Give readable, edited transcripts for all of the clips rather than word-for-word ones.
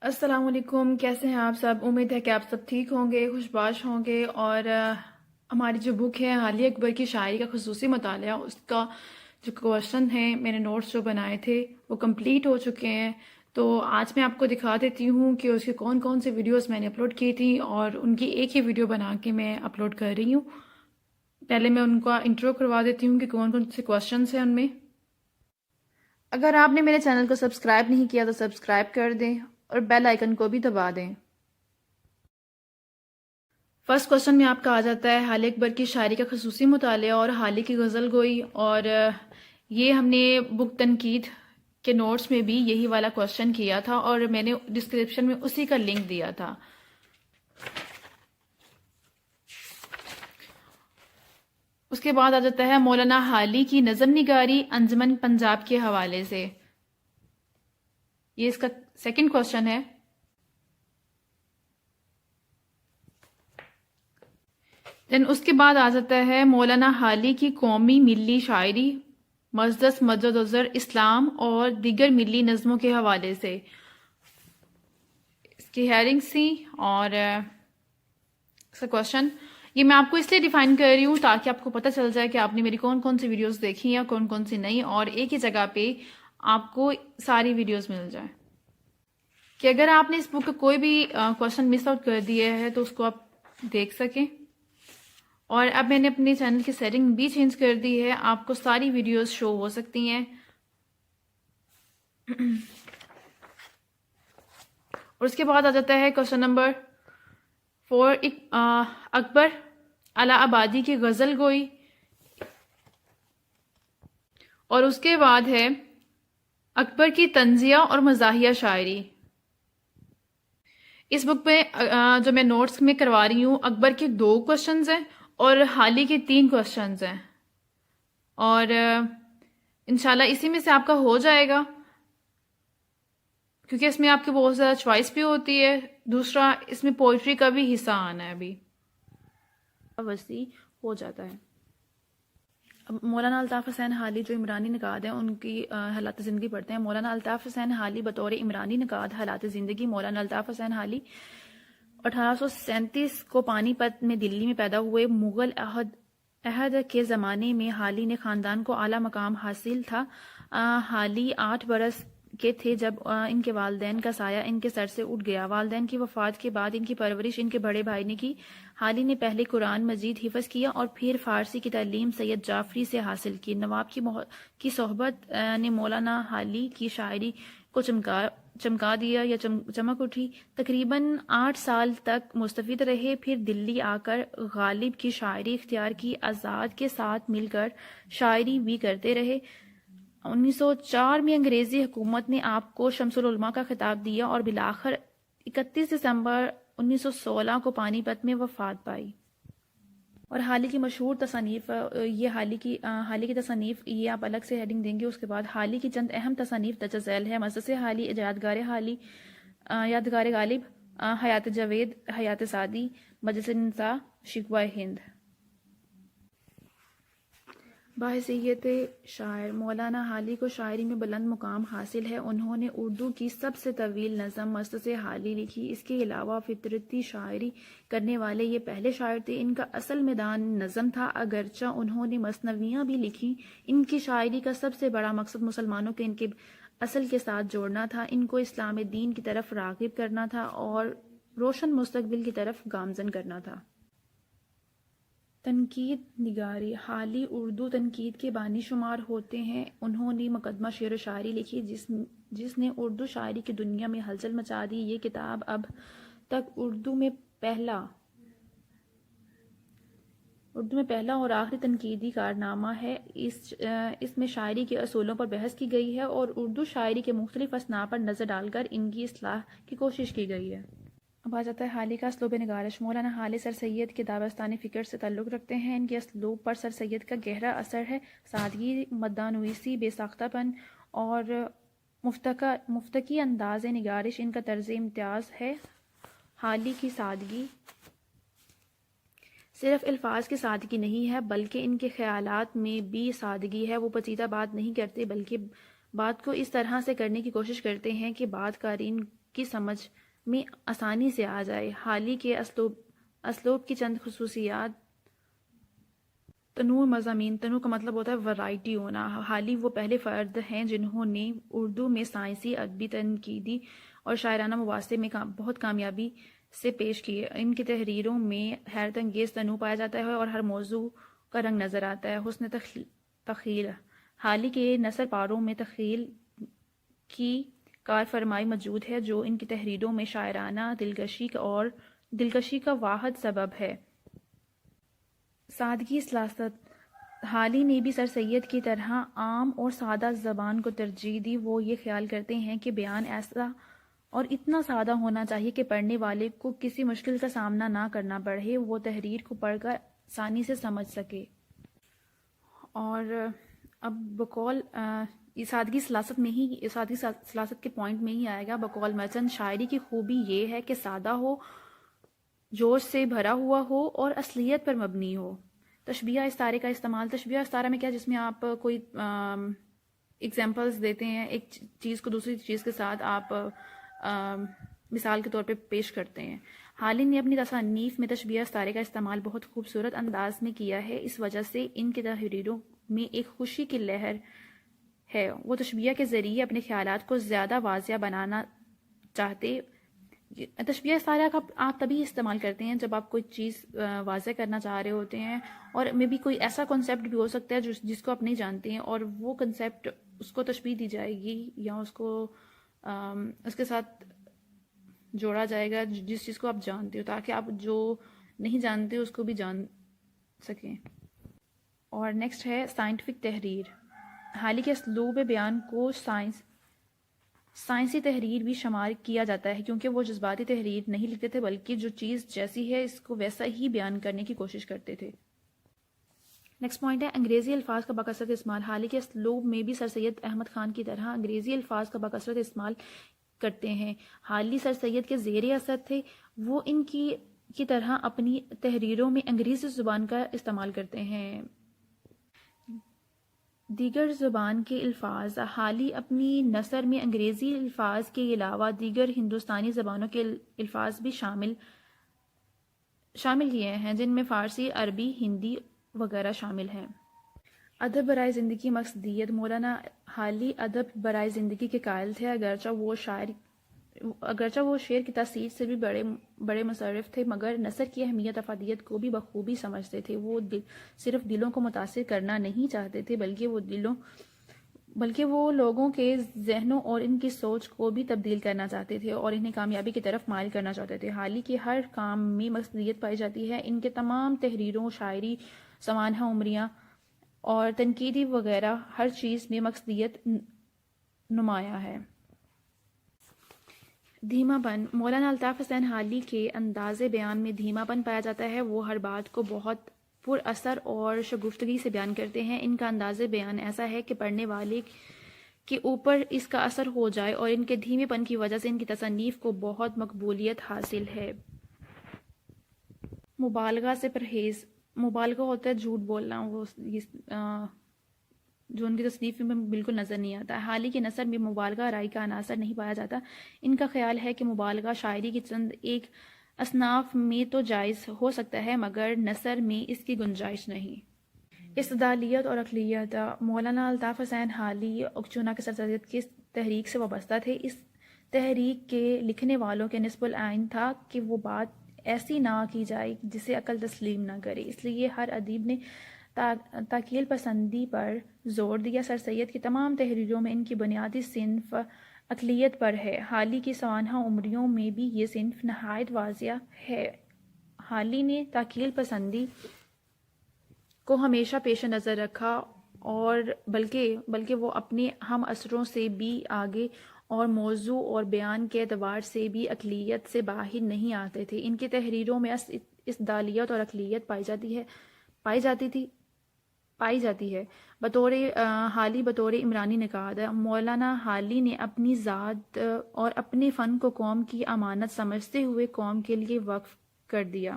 السلام علیکم، کیسے ہیں آپ سب؟ امید ہے کہ آپ سب ٹھیک ہوں گے، خوشباش ہوں گے۔ اور ہماری جو بک ہے حالیہ اکبر کی شاعری کا خصوصی مطالعہ، اس کا جو کوشچن ہے، میں نے نوٹس جو بنائے تھے وہ کمپلیٹ ہو چکے ہیں۔ تو آج میں آپ کو دکھا دیتی ہوں کہ اس کے کون کون سے ویڈیوز میں نے اپلوڈ کی تھی، اور ان کی ایک ہی ویڈیو بنا کے میں اپلوڈ کر رہی ہوں۔ پہلے میں ان کا انٹرو کروا دیتی ہوں کہ کون کون سے کوشچنس ہیں ان میں۔ اگر آپ نے میرے چینل کو سبسکرائب نہیں کیا تو سبسکرائب کر دیں اور بیل آئیکن کو بھی دبا دیں۔ فرسٹ کوشچن میں آپ کا آ جاتا ہے حالیہ اکبر کی شاعری کا خصوصی مطالعہ اور حالیہ کی غزل گوئی، اور یہ ہم نے بک تنقید کے نوٹس میں بھی یہی والا کوشچن کیا تھا، اور میں نے ڈسکرپشن میں اسی کا لنک دیا تھا۔ اس کے بعد آ جاتا ہے مولانا حالی کی نظم نگاری انجمن پنجاب کے حوالے سے، یہ اس کا سیکنڈ کوشچن ہے۔ دین اس کے بعد آ جاتا ہے مولانا حالی کی قومی ملی شاعری مزدس مجد وزر اسلام اور دیگر ملی نظموں کے حوالے سے، اس کی ہیرنگ سی اور اس کا کوشچن۔ یہ میں آپ کو اس لیے ڈیفائن کر رہی ہوں تاکہ آپ کو پتہ چل جائے کہ آپ نے میری کون کون سی ویڈیوز دیکھی ہیں، کون کون سی نہیں، اور ایک ہی جگہ پہ آپ کو ساری ویڈیوز مل جائیں، کہ اگر آپ نے اس بک کا کوئی بھی کوشچن مس آؤٹ کر دیا ہے تو اس کو آپ دیکھ سکیں۔ اور اب میں نے اپنے چینل کی سیٹنگ بھی چینج کر دی ہے، آپ کو ساری ویڈیوز شو ہو سکتی ہیں۔ اور اس کے بعد آ جاتا ہے کوشچن نمبر 4، اکبر الہ آبادی کی غزل گوئی، اور اس کے بعد ہے اکبر کی طنزیہ اور مزاحیہ شاعری۔ اس بک میں جو میں نوٹس میں کروا رہی ہوں، اکبر کے 2 کوشچنز ہیں اور حالی کے 3 کوشچنز ہیں، اور انشاءاللہ اسی میں سے آپ کا ہو جائے گا، کیونکہ اس میں آپ کی بہت زیادہ چوائس بھی ہوتی ہے۔ دوسرا، اس میں پوئٹری کا بھی حصہ آنا ہے، ابھی وسیع ہو جاتا ہے۔ اب مولانا الطاف حسین حالی جو عمرانی نقاد ہیں، ان کی حالات زندگی پڑھتے ہیں۔ مولانا الطاف حسین حالی بطور عمرانی نقاد حالات زندگی۔ مولانا الطاف حسین حالی 1837 کو پانی پت میں دلی میں پیدا ہوئے۔ مغل عہد کے زمانے میں حالی نے خاندان کو اعلیٰ مقام حاصل تھا۔ حالی 8 برس کے تھے جب ان کے والدین کا سایہ ان کے سر سے اٹھ گیا۔ والدین کی وفات کے بعد ان کی پرورش ان کے بڑے بھائی نے کی۔ حالی نے پہلے قرآن مجید حفظ کیا اور پھر فارسی کی تعلیم سید جعفری سے حاصل کی۔ نواب کی صحبت نے مولانا حالی کی شاعری کو چمکا دیا یا چمک اٹھی۔ تقریباً 8 سال تک مستفید رہے، پھر دلی آ کر غالب کی شاعری اختیار کی۔ آزاد کے ساتھ مل کر شاعری بھی کرتے رہے۔ 1904 میں انگریزی حکومت نے آپ کو شمس العلماء کا خطاب دیا اور بالآخر 31 دسمبر 1916 کو پانی پت میں وفات پائی۔ اور حالی کی مشہور تصانیف، یہ حالی کی تصانیف یہ آپ الگ سے ہیڈنگ دیں گے۔ اس کے بعد حالی کی چند اہم تصانیف درج ذیل ہے: مجلس حالی، یادگار حالی، یادگار غالب، حیات جاوید، حیات سعدی، مجلس نساء، شکوہ ہند۔ باحثیت شاعر مولانا حالی کو شاعری میں بلند مقام حاصل ہے۔ انہوں نے اردو کی سب سے طویل نظم مجلس حالی لکھی۔ اس کے علاوہ فطرتی شاعری کرنے والے یہ پہلے شاعر تھے۔ ان کا اصل میدان نظم تھا، اگرچہ انہوں نے مثنویاں بھی لکھیں۔ ان کی شاعری کا سب سے بڑا مقصد مسلمانوں کو ان کے اصل کے ساتھ جوڑنا تھا، ان کو اسلام دین کی طرف راغب کرنا تھا اور روشن مستقبل کی طرف گامزن کرنا تھا۔ تنقید نگاری: حالی اردو تنقید کے بانی شمار ہوتے ہیں۔ انہوں نے مقدمہ شعر و شاعری لکھی جس نے اردو شاعری کی دنیا میں ہلچل مچا دی۔ یہ کتاب اب تک اردو میں پہلا اور آخری تنقیدی کارنامہ ہے۔ اس میں شاعری کے اصولوں پر بحث کی گئی ہے اور اردو شاعری کے مختلف اصناف پر نظر ڈال کر ان کی اصلاح کی کوشش کی گئی ہے۔ اب آ جاتا ہے حالی کا اسلوب نگارش۔ مولانا حالی سر سید کے داستانی فکر سے تعلق رکھتے ہیں۔ ان کے اسلوب پر سر سید کا گہرا اثر ہے۔ سادگی، مدانویسی، بے ساختہ پن اور مفتکی انداز نگارش ان کا طرز امتیاز ہے۔ حالی کی سادگی صرف الفاظ کی سادگی نہیں ہے بلکہ ان کے خیالات میں بھی سادگی ہے۔ وہ پیچیدہ بات نہیں کرتے بلکہ بات کو اس طرح سے کرنے کی کوشش کرتے ہیں کہ بات قارئین کی سمجھ میں آسانی سے آ جائے۔ حالی کے اسلوب کی چند خصوصیات: تنوع مضامین، تنوع کا مطلب ہوتا ہے ورائٹی ہونا۔ حالی وہ پہلے فرد ہیں جنہوں نے اردو میں سائنسی، ادبی، تنقیدی اور شاعرانہ مواصلے میں بہت کامیابی سے پیش کیے۔ ان کی تحریروں میں حیرت انگیز تنوع پایا جاتا ہے اور ہر موضوع کا رنگ نظر آتا ہے۔ حسن تخیل: حالی کے نثر پاروں میں تخیل کی کارفرمائی موجود ہے جو ان کی تحریروں میں شاعرانہ دلکشی کا واحد سبب ہے۔ سادگی سلاست: حالی نے بھی سر سید کی طرح عام اور سادہ زبان کو ترجیح دی۔ وہ یہ خیال کرتے ہیں کہ بیان ایسا اور اتنا سادہ ہونا چاہیے کہ پڑھنے والے کو کسی مشکل کا سامنا نہ کرنا پڑے، وہ تحریر کو پڑھ کر آسانی سے سمجھ سکے۔ اور اب بقول سادگی سلاست کے پوائنٹ میں ہی آئے گا۔ بقول مرچند، شاعری کی خوبی یہ ہے کہ سادہ ہو، جوش سے بھرا ہوا ہو اور اصلیت پر مبنی ہو۔ تشبیہ استعارے کا استعمال: تشبیہ استعارہ میں کیا، جس میں آپ کوئی ایگزامپلز دیتے ہیں، ایک چیز کو دوسری چیز کے ساتھ آپ مثال کے طور پہ پیش کرتے ہیں۔ حالی نے اپنی تصانیف میں تشبیہ استعارے کا استعمال بہت خوبصورت انداز میں کیا ہے، اس وجہ سے ان کی تحریروں میں ایک خوشی کی لہر ہے۔ وہ تشبیہ کے ذریعے اپنے خیالات کو زیادہ واضح بنانا چاہتے۔ تشبیہ استعارہ کا آپ تبھی استعمال کرتے ہیں جب آپ کوئی چیز واضح کرنا چاہ رہے ہوتے ہیں، اور میں بھی کوئی ایسا کنسیپٹ بھی ہو سکتا ہے جس کو آپ نہیں جانتے ہیں، اور وہ کنسیپٹ اس کو تشبیہ دی جائے گی یا اس کو اس کے ساتھ جوڑا جائے گا جس چیز کو آپ جانتے ہو، تاکہ آپ جو نہیں جانتے اس کو بھی جان سکیں۔ اور نیکسٹ ہے سائنٹیفک تحریر۔ حالی کے اسلوب بیان کو سائنسی تحریر بھی شمار کیا جاتا ہے، کیونکہ وہ جذباتی تحریر نہیں لکھتے تھے بلکہ جو چیز جیسی ہے اس کو ویسا ہی بیان کرنے کی کوشش کرتے تھے۔ نیکسٹ پوائنٹ ہے انگریزی الفاظ کا بکثرت استعمال۔ حالی کے اسلوب میں بھی سر سید احمد خان کی طرح انگریزی الفاظ کا بکثرت استعمال کرتے ہیں۔ حالی سر سید کے زیر اثر تھے، وہ ان کی طرح اپنی تحریروں میں انگریزی زبان کا استعمال کرتے ہیں۔ دیگر زبان کے الفاظ: حالی اپنی نثر میں انگریزی الفاظ کے علاوہ دیگر ہندوستانی زبانوں کے الفاظ بھی شامل کیے ہیں، جن میں فارسی، عربی، ہندی وغیرہ شامل ہیں۔ ادب برائے زندگی مقصدیت: مولانا حالی ادب برائے زندگی کے قائل تھے، اگرچہ وہ شعر کی تاثیر سے بھی بڑے مصرف تھے، مگر نثر کی اہمیت افادیت کو بھی بخوبی سمجھتے تھے۔ وہ صرف دلوں کو متاثر کرنا نہیں چاہتے تھے بلکہ وہ لوگوں کے ذہنوں اور ان کی سوچ کو بھی تبدیل کرنا چاہتے تھے اور انہیں کامیابی کی طرف مائل کرنا چاہتے تھے۔ حالی کے ہر کام میں مقصدیت پائی جاتی ہے۔ ان کے تمام تحریروں، شاعری، سوانح عمریاں اور تنقیدی وغیرہ ہر چیز میں مقصدیت نمایاں ہے۔ دھیما پن: مولانا الطاف حسین حالی کے انداز بیان میں دھیما پن پایا جاتا ہے۔ وہ ہر بات کو بہت پر اثر اور شگفتگی سے بیان کرتے ہیں۔ ان کا انداز بیان ایسا ہے کہ پڑھنے والے کے اوپر اس کا اثر ہو جائے، اور ان کے دھیمے پن کی وجہ سے ان کی تصانیف کو بہت مقبولیت حاصل ہے۔ مبالغہ سے پرہیز: مبالغہ ہوتا ہے جھوٹ بولنا، جو ان کی تصنیف میں بالکل نظر نہیں آتا۔ حالی کے نثر میں مبالغہ آرائی کا عناصر نہیں پایا جاتا۔ ان کا خیال ہے کہ مبالغہ شاعری کی چند ایک اصناف میں تو جائز ہو سکتا ہے، مگر نثر میں اس کی گنجائش نہیں۔ استدلالیت اور عقلیت: مولانا الطاف حسین حالی چنانچہ سر سید کی تحریک سے وابستہ تھے۔ اس تحریک کے لکھنے والوں کے نصب العین تھا کہ وہ بات ایسی نہ کی جائے جسے عقل تسلیم نہ کرے، اس لیے ہر ادیب نے تاکیل پسندی پر زور دیا۔ سر سید کی تمام تحریروں میں ان کی بنیادی صنف عقلیت پر ہے۔ حالی کی سوانح عمریوں میں بھی یہ صنف نہایت واضح ہے۔ حالی نے تاکیل پسندی کو ہمیشہ پیش نظر رکھا، اور بلکہ وہ اپنے ہم عصروں سے بھی آگے اور موضوع اور بیان کے اعتبار سے بھی عقلیت سے باہر نہیں آتے تھے۔ ان کی تحریروں میں استدلالیت اور عقلیت پائی جاتی ہے۔ بطور حالی بطور عمرانی نقاد: مولانا حالی نے اپنی ذات اور اپنے فن کو قوم کی امانت سمجھتے ہوئے قوم کے لیے وقف کر دیا۔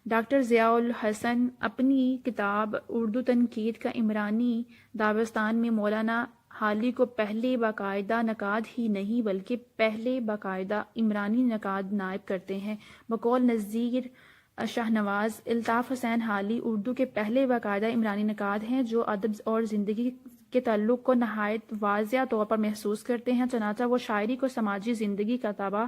ڈاکٹر ضیاء الحسن اپنی کتاب اردو تنقید کا عمرانی داستان میں مولانا حالی کو پہلے باقاعدہ نقاد ہی نہیں بلکہ پہلے باقاعدہ عمرانی نقاد نائب کرتے ہیں۔ بقول نذیر شاہنواز، الطاف حسین حالی اردو کے پہلے باقاعدہ عمرانی نقاد ہیں جو ادب اور زندگی کے تعلق کو نہایت واضح طور پر محسوس کرتے ہیں، چنانچہ وہ شاعری کو سماجی زندگی کا تابع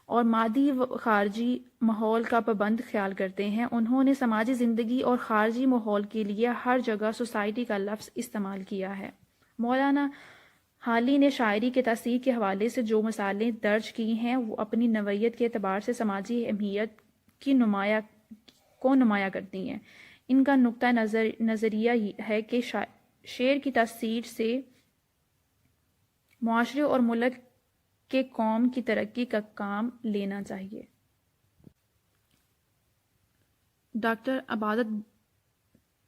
اور مادی و خارجی ماحول کا پابند خیال کرتے ہیں۔ انہوں نے سماجی زندگی اور خارجی ماحول کے لیے ہر جگہ سوسائٹی کا لفظ استعمال کیا ہے۔ مولانا حالی نے شاعری کے تاثیر کے حوالے سے جو مثالیں درج کی ہیں وہ اپنی نوعیت کے اعتبار سے سماجی اہمیت کی نمایاں کرتی ہیں۔ ان کا نقطہ نظریہ ہے کہ شعر کی تاثیر سے معاشرے اور ملک کے قوم کی ترقی کا کام لینا چاہیے۔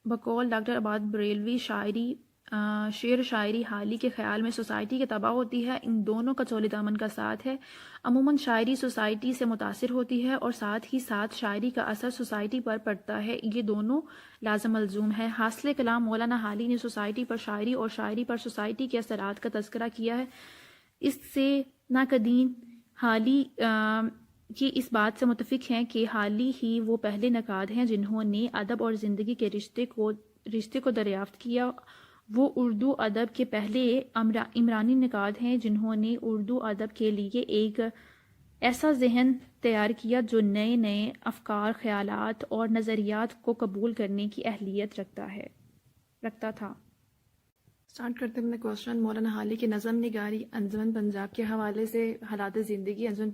بقول ڈاکٹر عبادت بریلوی، شعر و شاعری حالی کے خیال میں سوسائٹی کے تابع ہوتی ہے، ان دونوں کا چول دامن کا ساتھ ہے۔ عموماً شاعری سوسائٹی سے متاثر ہوتی ہے اور ساتھ ہی ساتھ شاعری کا اثر سوسائٹی پر پڑتا ہے، یہ دونوں لازم ملزوم ہے۔ حاصل کلام مولانا حالی نے سوسائٹی پر شاعری اور شاعری پر سوسائٹی کے اثرات کا تذکرہ کیا ہے۔ اس سے ناقدین حالی کی اس بات سے متفق ہیں کہ حالی ہی وہ پہلے نقاد ہیں جنہوں نے ادب اور زندگی کے رشتے کو دریافت کیا۔ وہ اردو ادب کے پہلے عمرانی نقاد ہیں جنہوں نے اردو ادب کے لیے ایک ایسا ذہن تیار کیا جو نئے نئے افکار، خیالات اور نظریات کو قبول کرنے کی اہلیت رکھتا تھا۔ اسٹارٹ کرتے ہیں اپنا کوشچن۔ مولانا حالی کی نظم نگاری انجمن پنجاب کے حوالے سے حالات زندگی انجمن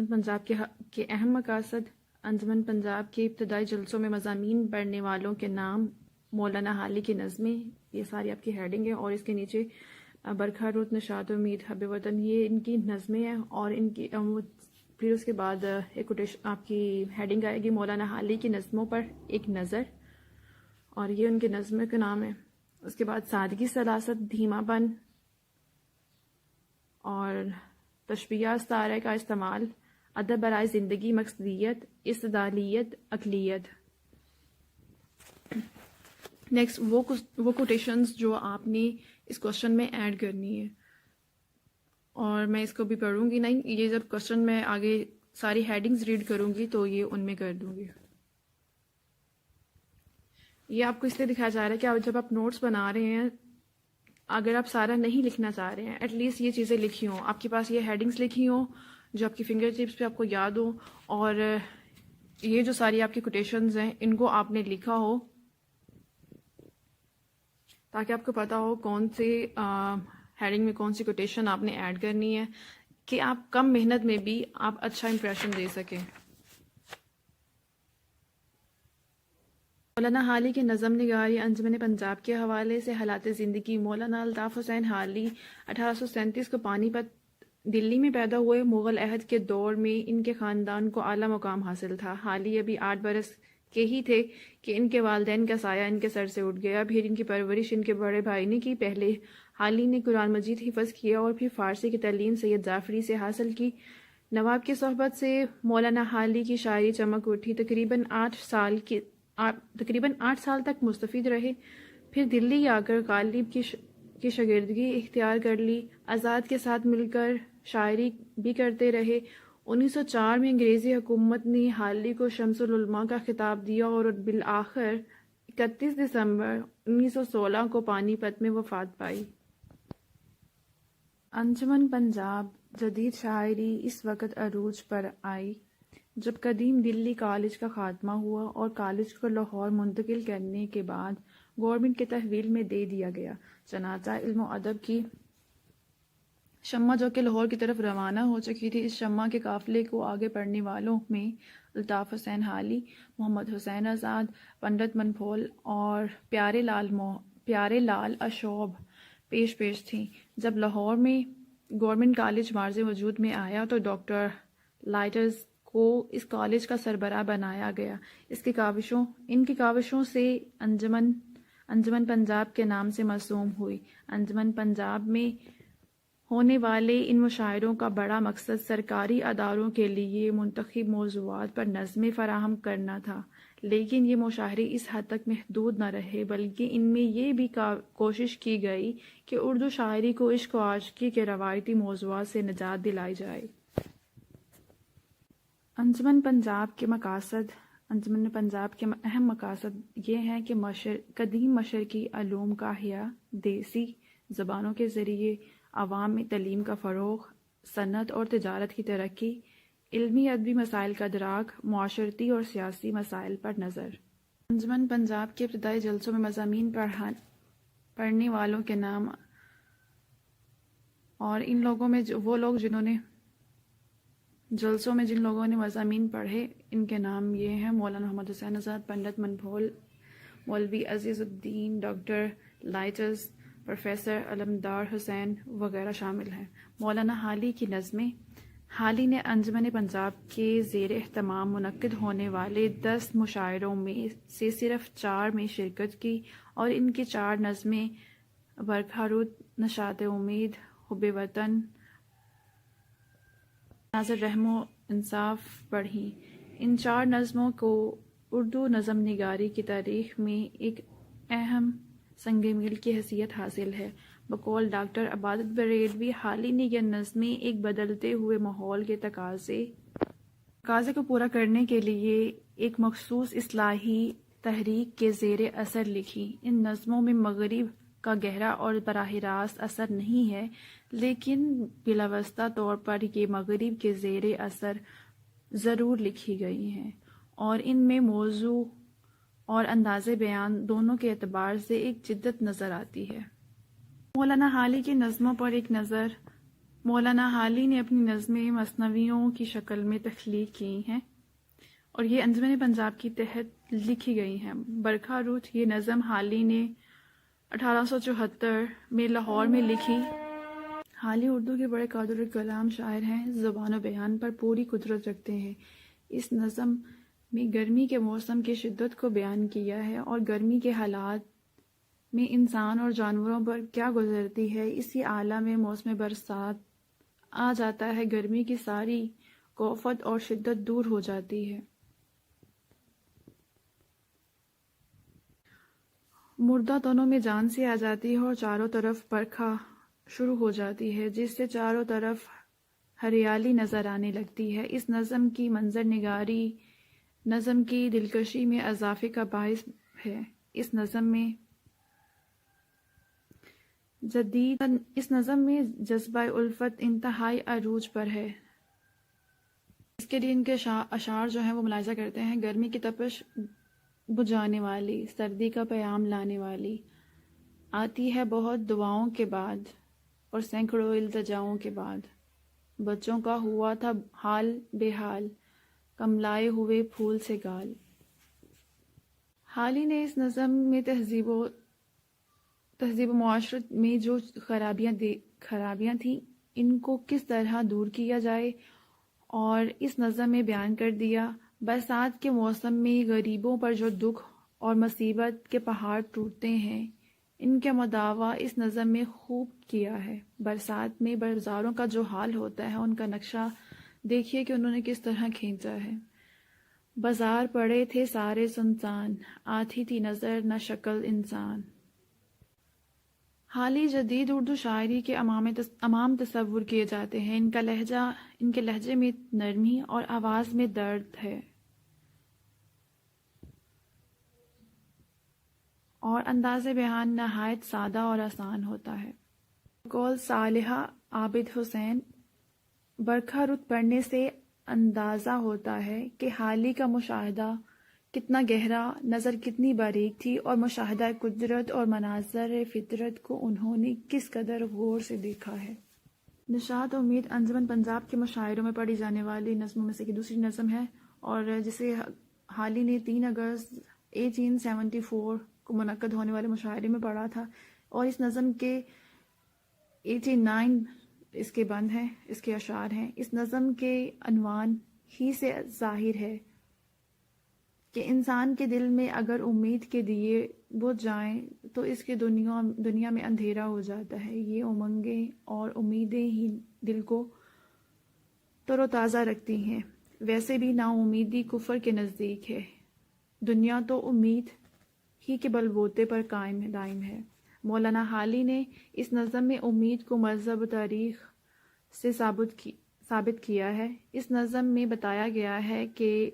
پنجاب کے اہم مقاصد۔ انجمن پنجاب کے ابتدائی جلسوں میں مضامین پڑھنے والوں کے نام، مولانا حالی کی نظمیں، یہ ساری آپ کی ہیڈنگ ہے، اور اس کے نیچے برکھا رود، نشاط امید، حب وطن، یہ ان کی نظمیں ہیں، اور ان کی پھر اس کے بعد ایک کوٹیشن آپ کی ہیڈنگ آئے گی مولانا حالی کی نظموں پر ایک نظر، اور یہ ان کے نظمیں کا نام ہے۔ اس کے بعد سادگی، سلاست، دھیما پن اور تشبیہ استعارہ کا استعمال، ادب برائے زندگی، مقصدیت، استدلالیت، عقلیت۔ نیکسٹ وہ کوٹیشنز جو آپ نے اس کوشچن میں ایڈ کرنی ہے، اور میں اس کو بھی پڑھوں گی نہیں، یہ جب کوشچن میں آگے ساری ہیڈنگز ریڈ کروں گی تو یہ ان میں کر دوں گی۔ یہ آپ کو اس لیے دکھایا جا رہا ہے کہ جب آپ نوٹس بنا رہے ہیں، اگر آپ سارا نہیں لکھنا چاہ رہے ہیں، ایٹ لیسٹ یہ چیزیں لکھی ہوں، آپ کے پاس یہ ہیڈنگز لکھی ہوں جو آپ کی فنگر ٹپس پہ آپ کو یاد ہو، اور یہ جو ساری آپ کی کوٹیشنز ہیں ان کو آپ نے لکھا ہو تاکہ آپ کو پتا ہو کون سے ہیڈنگ میں کون سی کوٹیشن آپ نے ایڈ کرنی ہے، کہ آپ کم محنت میں بھی آپ اچھا امپریشن دے سکیں۔ مولانا حالی کی نظم نگاری انجمن پنجاب کے حوالے سے حالات زندگی۔ مولانا الطاف حسین حالی 1837 کو پانی پت دلی میں پیدا ہوئے۔ مغل عہد کے دور میں ان کے خاندان کو اعلیٰ مقام حاصل تھا۔ حالی ابھی 8 برس کے ہی تھے کہ ان کے والدین کا سایہ ان کے سر سے اٹھ گیا۔ پھر ان کی پرورش ان کے بڑے بھائی نے کی۔ پہلے حالی نے قرآن مجید حفظ کیا اور پھر فارسی کی تعلیم سید جعفری سے حاصل کی۔ نواب کی صحبت سے مولانا حالی کی شاعری چمک اٹھی۔ تقریباً 8 سال تک مستفید رہے، پھر دلی آ کر غالب کی شاگردگی اختیار کر لی۔ آزاد کے ساتھ مل کر شاعری بھی کرتے رہے۔ 1904 میں انگریزی حکومت نے حالی کو شمس العلماء کا خطاب دیا اور بالآخر 31 دسمبر 1916 کو پانی پت میں وفات پائی۔ انجمن پنجاب جدید شاعری اس وقت عروج پر آئی جب قدیم دلی کالج کا خاتمہ ہوا اور کالج کو لاہور منتقل کرنے کے بعد گورنمنٹ کے تحویل میں دے دیا گیا۔ چنانچہ علم و ادب کی شمع جو کہ لاہور کی طرف روانہ ہو چکی تھی، اس شمع کے قافلے کو آگے پڑھنے والوں میں الطاف حسین حالی، محمد حسین آزاد، پنڈت منپھول اور پیارے لال اشوب پیش تھیں۔ جب لاہور میں گورنمنٹ کالج مارز وجود میں آیا تو ڈاکٹر لائٹرز کو اس کالج کا سربراہ بنایا گیا۔ ان کی کاوشوں سے انجمن پنجاب کے نام سے مرسوم ہوئی۔ انجمن پنجاب میں ہونے والے ان مشاعروں کا بڑا مقصد سرکاری اداروں کے لیے منتخب موضوعات پر نظمیں فراہم کرنا تھا، لیکن یہ مشاعرے اس حد تک محدود نہ رہے، بلکہ ان میں یہ بھی کوشش کی گئی کہ اردو شاعری کو عشق و عاشقی کے روایتی موضوعات سے نجات دلائی جائے۔ انجمن پنجاب کے اہم مقاصد یہ ہیں کہ قدیم مشرقی علوم کا احیاء، دیسی زبانوں کے ذریعے عوام میں تعلیم کا فروغ، صنعت اور تجارت کی ترقی، علمی ادبی مسائل کا ادراک، معاشرتی اور سیاسی مسائل پر نظر۔ انجمن پنجاب کے ابتدائی جلسوں میں مضامین پڑھنے والوں کے نام اور ان لوگوں میں جن لوگوں نے مضامین پڑھے ان کے نام یہ ہیں: مولانا محمد حسین آزاد، پنڈت منبھول، مولوی عزیز الدین، ڈاکٹر لائٹس، پروفیسر علمدار حسین وغیرہ شامل ہیں۔ مولانا حالی کی نظمیں۔ حالی نے انجمن پنجاب کے زیر اہتمام منعقد ہونے والے 10 مشاعروں میں سے صرف 4 میں شرکت کی اور ان کی 4 نظمیں برکھا رود، نشاط امید، حب وطن، ناظر رحم و انصاف پڑھیں۔ ان 4 نظموں کو اردو نظم نگاری کی تاریخ میں ایک اہم سنگ میل کی حیثیت حاصل ہے۔ بقول ڈاکٹر عبادت بریلوی، حالی نے یہ نظمیں ایک بدلتے ہوئے ماحول کے تقاضے کو پورا کرنے کے لیے ایک مخصوص اصلاحی تحریک کے زیر اثر لکھی۔ ان نظموں میں مغرب کا گہرا اور براہ راست اثر نہیں ہے، لیکن بلاواسطہ طور پر یہ مغرب کے زیر اثر ضرور لکھی گئی ہیں، اور ان میں موضوع اور انداز بیان دونوں کے اعتبار سے ایک جدت نظر آتی ہے۔ مولانا حالی کی نظموں پر ایک نظر۔ مولانا حالی نے اپنی نظمیں مثنویوں کی شکل میں تخلیق کی ہیں اور یہ انجمن پنجاب کے تحت لکھی گئی ہیں۔ برکھا رود یہ نظم حالی نے 1874 میں لاہور میں لکھی۔ حالی اردو کے بڑے قادر کلام شاعر ہیں، زبان و بیان پر پوری قدرت رکھتے ہیں۔ اس نظم میں گرمی کے موسم کی شدت کو بیان کیا ہے اور گرمی کے حالات میں انسان اور جانوروں پر کیا گزرتی ہے۔ اسی آلہ میں موسم برسات آ جاتا ہے، گرمی کی ساری کوفت اور شدت دور ہو جاتی ہے۔ مردہ تنوں میں جان سی آ جاتی ہے اور چاروں طرف برکھا شروع ہو جاتی ہے، جس سے چاروں طرف ہریالی نظر آنے لگتی ہے۔ اس نظم کی منظر نگاری نظم کی دلکشی میں اضافے کا باعث ہے۔ اس نظم میں جذبہ الفت انتہائی عروج پر ہے۔ اس کے لیے ان کے اشعار جو ہیں وہ ملاحظہ کرتے ہیں: گرمی کی تپش بجھانے والی، سردی کا پیام لانے والی، آتی ہے بہت دعاؤں کے بعد اور سینکڑوں التجاؤں کے بعد، بچوں کا ہوا تھا حال بے حال، کملائے ہوئے پھول سے گال۔ حالی نے اس نظم میں تہذیب و معاشرت میں جو خرابیاں تھیں ان کو کس طرح دور کیا جائے اور اس نظم میں بیان کر دیا۔ برسات کے موسم میں غریبوں پر جو دکھ اور مصیبت کے پہاڑ ٹوٹتے ہیں ان کا مداوع اس نظم میں خوب کیا ہے۔ برسات میں بازاروں کا جو حال ہوتا ہے ان کا نقشہ دیکھیے کہ انہوں نے کس طرح کھینچا ہے۔ بازار پڑے تھے سارے سنسان، آتی تھی نظر نہ شکل انسان۔ حالی جدید اردو شاعری کے امام تصور کیے جاتے ہیں۔ ان کے لہجے میں نرمی اور آواز میں درد ہے اور انداز بیان نہایت سادہ اور آسان ہوتا ہے۔ قول صالحہ عابد حسین، برکھا رود پڑھنے سے اندازہ ہوتا ہے کہ حالی کا مشاہدہ کتنا گہرا، نظر کتنی باریک تھی اور مشاہدہ قدرت اور مناظر فطرت کو انہوں نے کس قدر غور سے دیکھا ہے۔ نشاط امید انجمن پنجاب کے مشاعروں میں پڑھی جانے والی نظموں میں سے کی دوسری نظم ہے اور جسے حالی نے 3 اگست 1874 کو منعقد ہونے والے مشاعرے میں پڑھا تھا، اور اس نظم کے 89 اس کے بند ہیں، اس کے اشعار ہیں۔ اس نظم کے عنوان ہی سے ظاہر ہے کہ انسان کے دل میں اگر امید کے دیے بجھ جائیں تو اس کی دنیا میں اندھیرا ہو جاتا ہے۔ یہ امنگیں اور امیدیں ہی دل کو تر و تازہ رکھتی ہیں۔ ویسے بھی نا امیدی کفر کے نزدیک ہے۔ دنیا تو امید ہی کے بلبوتے پر قائم دائم ہے۔ مولانا حالی نے اس نظم میں امید کو مذہب و تاریخ سے ثابت کیا ہے۔ اس نظم میں بتایا گیا ہے کہ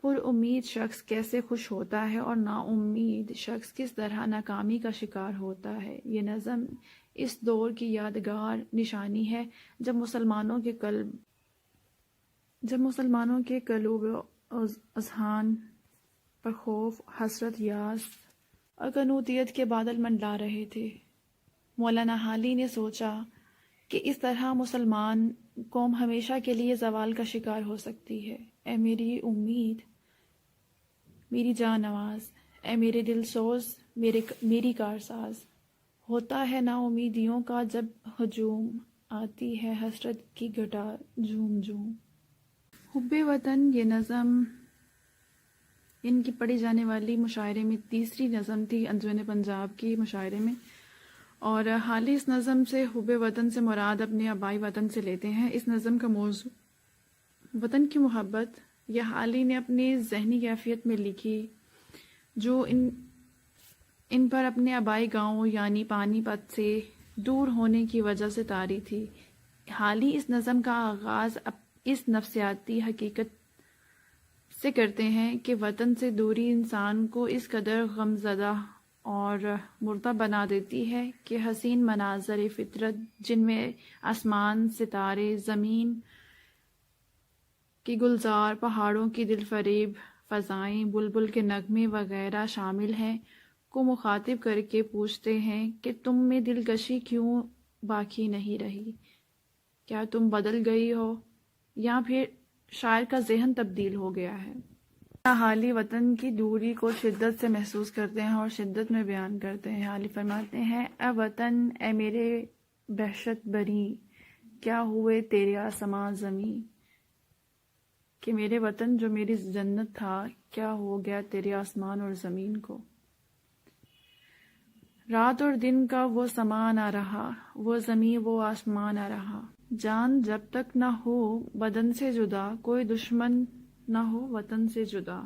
پر امید شخص کیسے خوش ہوتا ہے اور نا امید شخص کس طرح ناکامی کا شکار ہوتا ہے۔ یہ نظم اس دور کی یادگار نشانی ہے جب مسلمانوں کے قلوب و اذہان پر خوف، حسرت، یاس اور قنوطیت کے بادل منڈلا رہے تھے۔ مولانا حالی نے سوچا کہ اس طرح مسلمان قوم ہمیشہ کے لیے زوال کا شکار ہو سکتی ہے۔ اے میری امید، میری جاں نواز، اے میرے دل سوز، میری کارساز، ہوتا ہے نا امیدیوں کا جب ہجوم، آتی ہے حسرت کی گھٹا جھوم جھوم۔ حب وطن یہ نظم ان کی پڑھی جانے والی مشاعرے میں تیسری نظم تھی انجمن پنجاب کی مشاعرے میں، اور حالی اس نظم سے حب وطن سے مراد اپنے آبائی وطن سے لیتے ہیں۔ اس نظم کا موضوع وطن کی محبت یہ حالی نے اپنی ذہنی کیفیت میں لکھی جو ان پر اپنے آبائی گاؤں یعنی پانی پت سے دور ہونے کی وجہ سے طاری تھی۔ حالی اس نظم کا آغاز اس نفسیاتی حقیقت سے کرتے ہیں کہ وطن سے دوری انسان کو اس قدر غمزدہ اور مردہ بنا دیتی ہے کہ حسین مناظر فطرت جن میں آسمان، ستارے، زمین کی گلزار، پہاڑوں کی دل فریب فضائیں، بلبل کے نغمے وغیرہ شامل ہیں کو مخاطب کر کے پوچھتے ہیں کہ تم میں دلکشی کیوں باقی نہیں رہی؟ کیا تم بدل گئی ہو یا پھر شاعر کا ذہن تبدیل ہو گیا ہے؟ حالی وطن کی دوری کو شدت سے محسوس کرتے ہیں اور شدت میں بیان کرتے ہیں۔ حالی فرماتے ہیں، اے وطن، اے میرے بہشت بری، کیا ہوئے تیرے آسماں زمیں، کہ میرے وطن جو میری جنت تھا کیا ہو گیا تیرے آسمان اور زمین کو۔ رات اور دن کا وہ سما نہ رہا، وہ زمیں وہ آسمان نہ رہا، جان جب تک نہ ہو بدن سے جدا، کوئی دشمن نہ ہو وطن سے جدا۔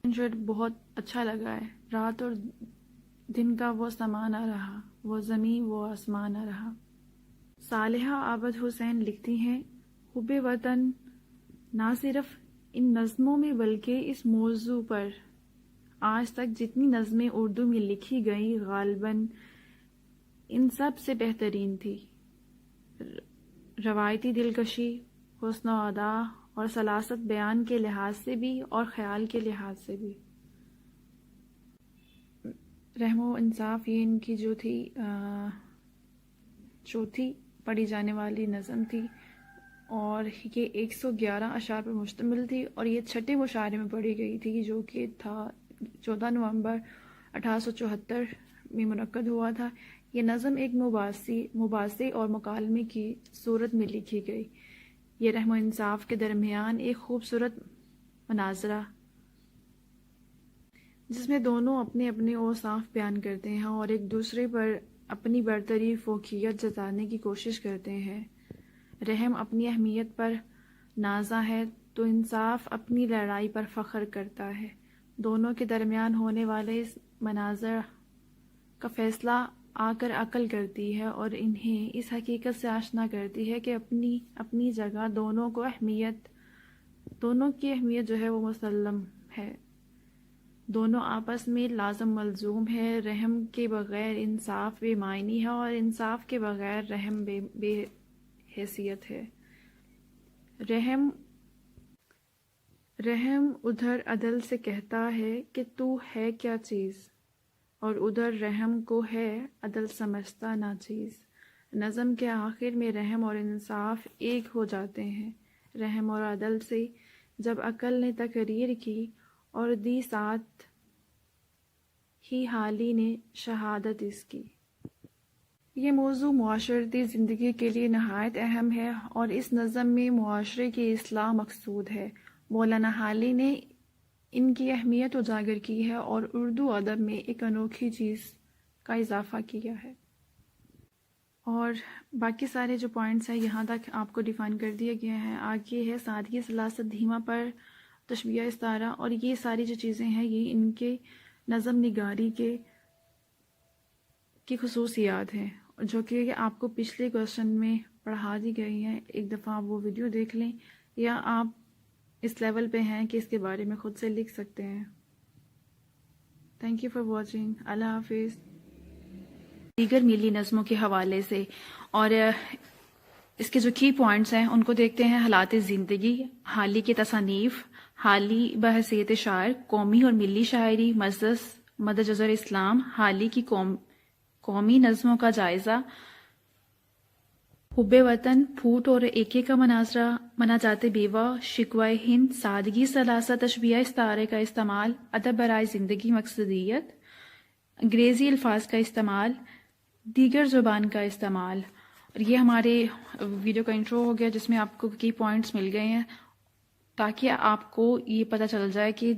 شعر بہت اچھا لگا ہے۔ رات اور دن کا وہ سما نہ رہا، وہ زمیں وہ آسمان نہ رہا۔ صالحہ عابد حسین لکھتی ہیں، حب وطن نہ صرف ان نظموں میں بلکہ اس موضوع پر آج تک جتنی نظمیں اردو میں لکھی گئی غالباً ان سب سے بہترین تھی۔ روایتی دلکشی، حسن و ادا اور سلاست بیان کے لحاظ سے بھی اور خیال کے لحاظ سے بھی۔ رحم و انصاف یہ ان کی جو تھی چوتھی پڑھی جانے والی نظم تھی، اور یہ 111 اشعار پر مشتمل تھی، اور یہ چھٹے مشاعرے میں پڑھی گئی تھی جو کہ تھا 14 نومبر 1874 میں منعقد ہوا تھا۔ یہ نظم ایک مباحثے اور مکالمے کی صورت میں لکھی گئی۔ یہ رحم و انصاف کے درمیان ایک خوبصورت مناظرہ جس میں دونوں اپنے اپنے اوصاف بیان کرتے ہیں اور ایک دوسرے پر اپنی برتری فوقیت جتانے کی کوشش کرتے ہیں۔ رحم اپنی اہمیت پر نازا ہے تو انصاف اپنی لڑائی پر فخر کرتا ہے۔ دونوں کے درمیان ہونے والے اس مناظر کا فیصلہ آ کر عقل کرتی ہے اور انہیں اس حقیقت سے آشنا کرتی ہے کہ اپنی جگہ دونوں کی اہمیت جو ہے وہ مسلم ہے، دونوں آپس میں لازم ملزوم ہے۔ رحم کے بغیر انصاف بے معنی ہے اور انصاف کے بغیر رحم بے حیثیت ہے۔ رحم ادھر عدل سے کہتا ہے کہ تو ہے کیا چیز، اور ادھر رحم کو ہے عدل سمجھتا نا چیز۔ نظم کے آخر میں رحم اور انصاف ایک ہو جاتے ہیں۔ رحم اور عدل سے جب عقل نے تقریر کی اور دی ساتھ ہی حالی نے شہادت اس کی۔ یہ موضوع معاشرتی زندگی کے لیے نہایت اہم ہے اور اس نظم میں معاشرے کی اصلاح مقصود ہے۔ مولانا حالی نے ان کی اہمیت اجاگر کی ہے اور اردو ادب میں ایک انوکھی چیز کا اضافہ کیا ہے۔ اور باقی سارے جو پوائنٹس ہیں یہاں تک آپ کو ڈیفائن کر دیے گئے ہیں۔ آگے ہے سادگی، سلاست، دھیما پر تشبیہ استعارہ، اور یہ ساری جو چیزیں ہیں یہ ان کے نظم نگاری کی خصوصیات ہیں، جو کہ آپ کو پچھلے کویشچن میں پڑھا دی گئی ہیں. ایک دفعہ آپ وہ ویڈیو دیکھ لیں، یا آپ اس لیول پہ ہیں کہ اس کے بارے میں خود سے لکھ سکتے ہیں. Thank you for watching. اللہ حافظ. دیگر میلی نظموں کے حوالے سے، اور اس کے جو کی پوائنٹس ہیں ان کو دیکھتے ہیں. حالات زندگی، حالی کی تصانیف، حالی بحیثیت شاعر، قومی اور ملی شاعری، مد جزر اسلام، حالی کی قومی نظموں کا جائزہ، حب وطن، پھوٹ اور ایکے کا مناظرہ، مناجات بیوہ، شکوہ ہند، سادگی، سلاسہ، تشبیہ استعارے کا استعمال، ادب برائے زندگی، مقصدیت، انگریزی الفاظ کا استعمال، دیگر زبان کا استعمال. اور یہ ہمارے ویڈیو کا انٹرو ہو گیا، جس میں آپ کو کی پوائنٹس مل گئے ہیں، تاکہ آپ کو یہ پتہ چل جائے کہ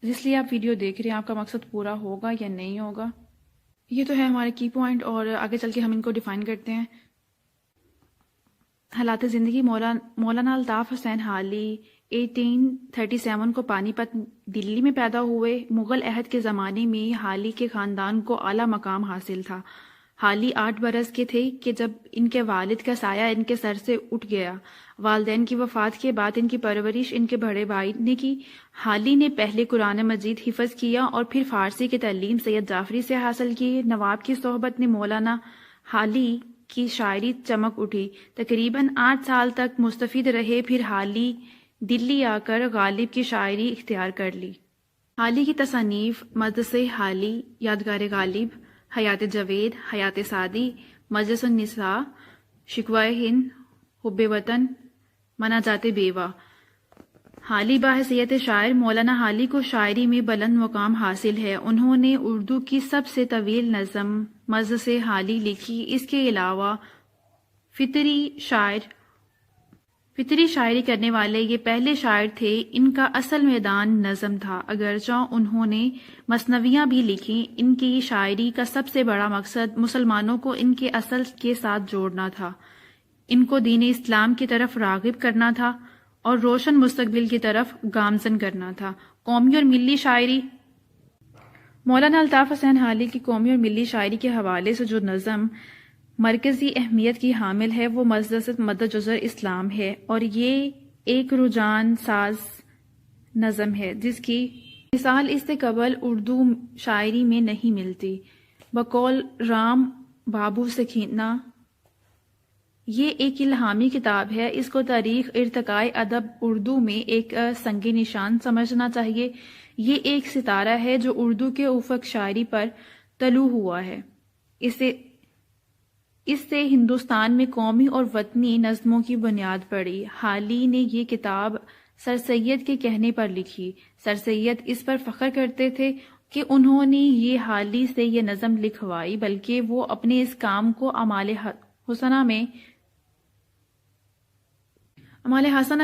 جس لیے آپ ویڈیو دیکھ رہے ہیں آپ کا مقصد پورا ہوگا یا نہیں ہوگا. یہ تو ہے ہمارے کی پوائنٹ، اور آگے چل کے ہم ان کو ڈیفائن کرتے ہیں. حالات زندگی، مولانا الطاف حسین حالی 1837 کو پانی پت دلی میں پیدا ہوئے. مغل عہد کے زمانے میں حالی کے خاندان کو اعلیٰ مقام حاصل تھا. حالی 8 برس کے تھے کہ جب ان کے والد کا سایہ ان کے سر سے اٹھ گیا. والدین کی وفات کے بعد ان کی پرورش ان کے بڑے بھائی نے کی. حالی نے پہلے قرآن مجید حفظ کیا اور پھر فارسی کی تعلیم سید جعفری سے حاصل کی. نواب کی صحبت نے مولانا حالی کی شاعری چمک اٹھی. تقریباً 8 سال تک مستفید رہے، پھر حالی دلی آ کر غالب کی شاعری اختیار کر لی. حالی کی تصانیف: مجلس حالی، یادگار غالب، حیات جاوید، حیات سعدی، مجلس النساء، شکوہ ہند، حب وطن، مناجات بیوہ. حالی بحیثیت شاعر، مولانا حالی کو شاعری میں بلند مقام حاصل ہے. انہوں نے اردو کی سب سے طویل نظم مجلس حالی لکھی. اس کے علاوہ فطری شاعری کرنے والے یہ پہلے شاعر تھے. ان کا اصل میدان نظم تھا، اگرچہ انہوں نے مثنویاں بھی لکھی. ان کی شاعری کا سب سے بڑا مقصد مسلمانوں کو ان کے اصل کے ساتھ جوڑنا تھا، ان کو دین اسلام کی طرف راغب کرنا تھا اور روشن مستقبل کی طرف گامزن کرنا تھا. قومی اور ملی شاعری: مولانا الطاف حسین حالی کی قومی اور ملی شاعری کے حوالے سے جو نظم مرکزی اہمیت کی حامل ہے وہ مجلس مد جزر اسلام ہے، اور یہ ایک رجحان ساز نظم ہے جس کی مثال اس سے قبل اردو شاعری میں نہیں ملتی. بقول رام بابو سکینہ، یہ ایک الہامی کتاب ہے. اس کو تاریخ ارتقاء ادب اردو میں ایک سنگ نشان سمجھنا چاہیے. یہ ایک ستارہ ہے جو اردو کے افق شاعری پر طلوع ہوا ہے. اس سے ہندوستان میں قومی اور وطنی نظموں کی بنیاد پڑی. حالی نے یہ کتاب سر سید کے کہنے پر لکھی. سر سید اس پر فخر کرتے تھے کہ انہوں نے یہ حالی سے یہ نظم لکھوائی، بلکہ وہ اپنے اس کام کو اعمال حسنہ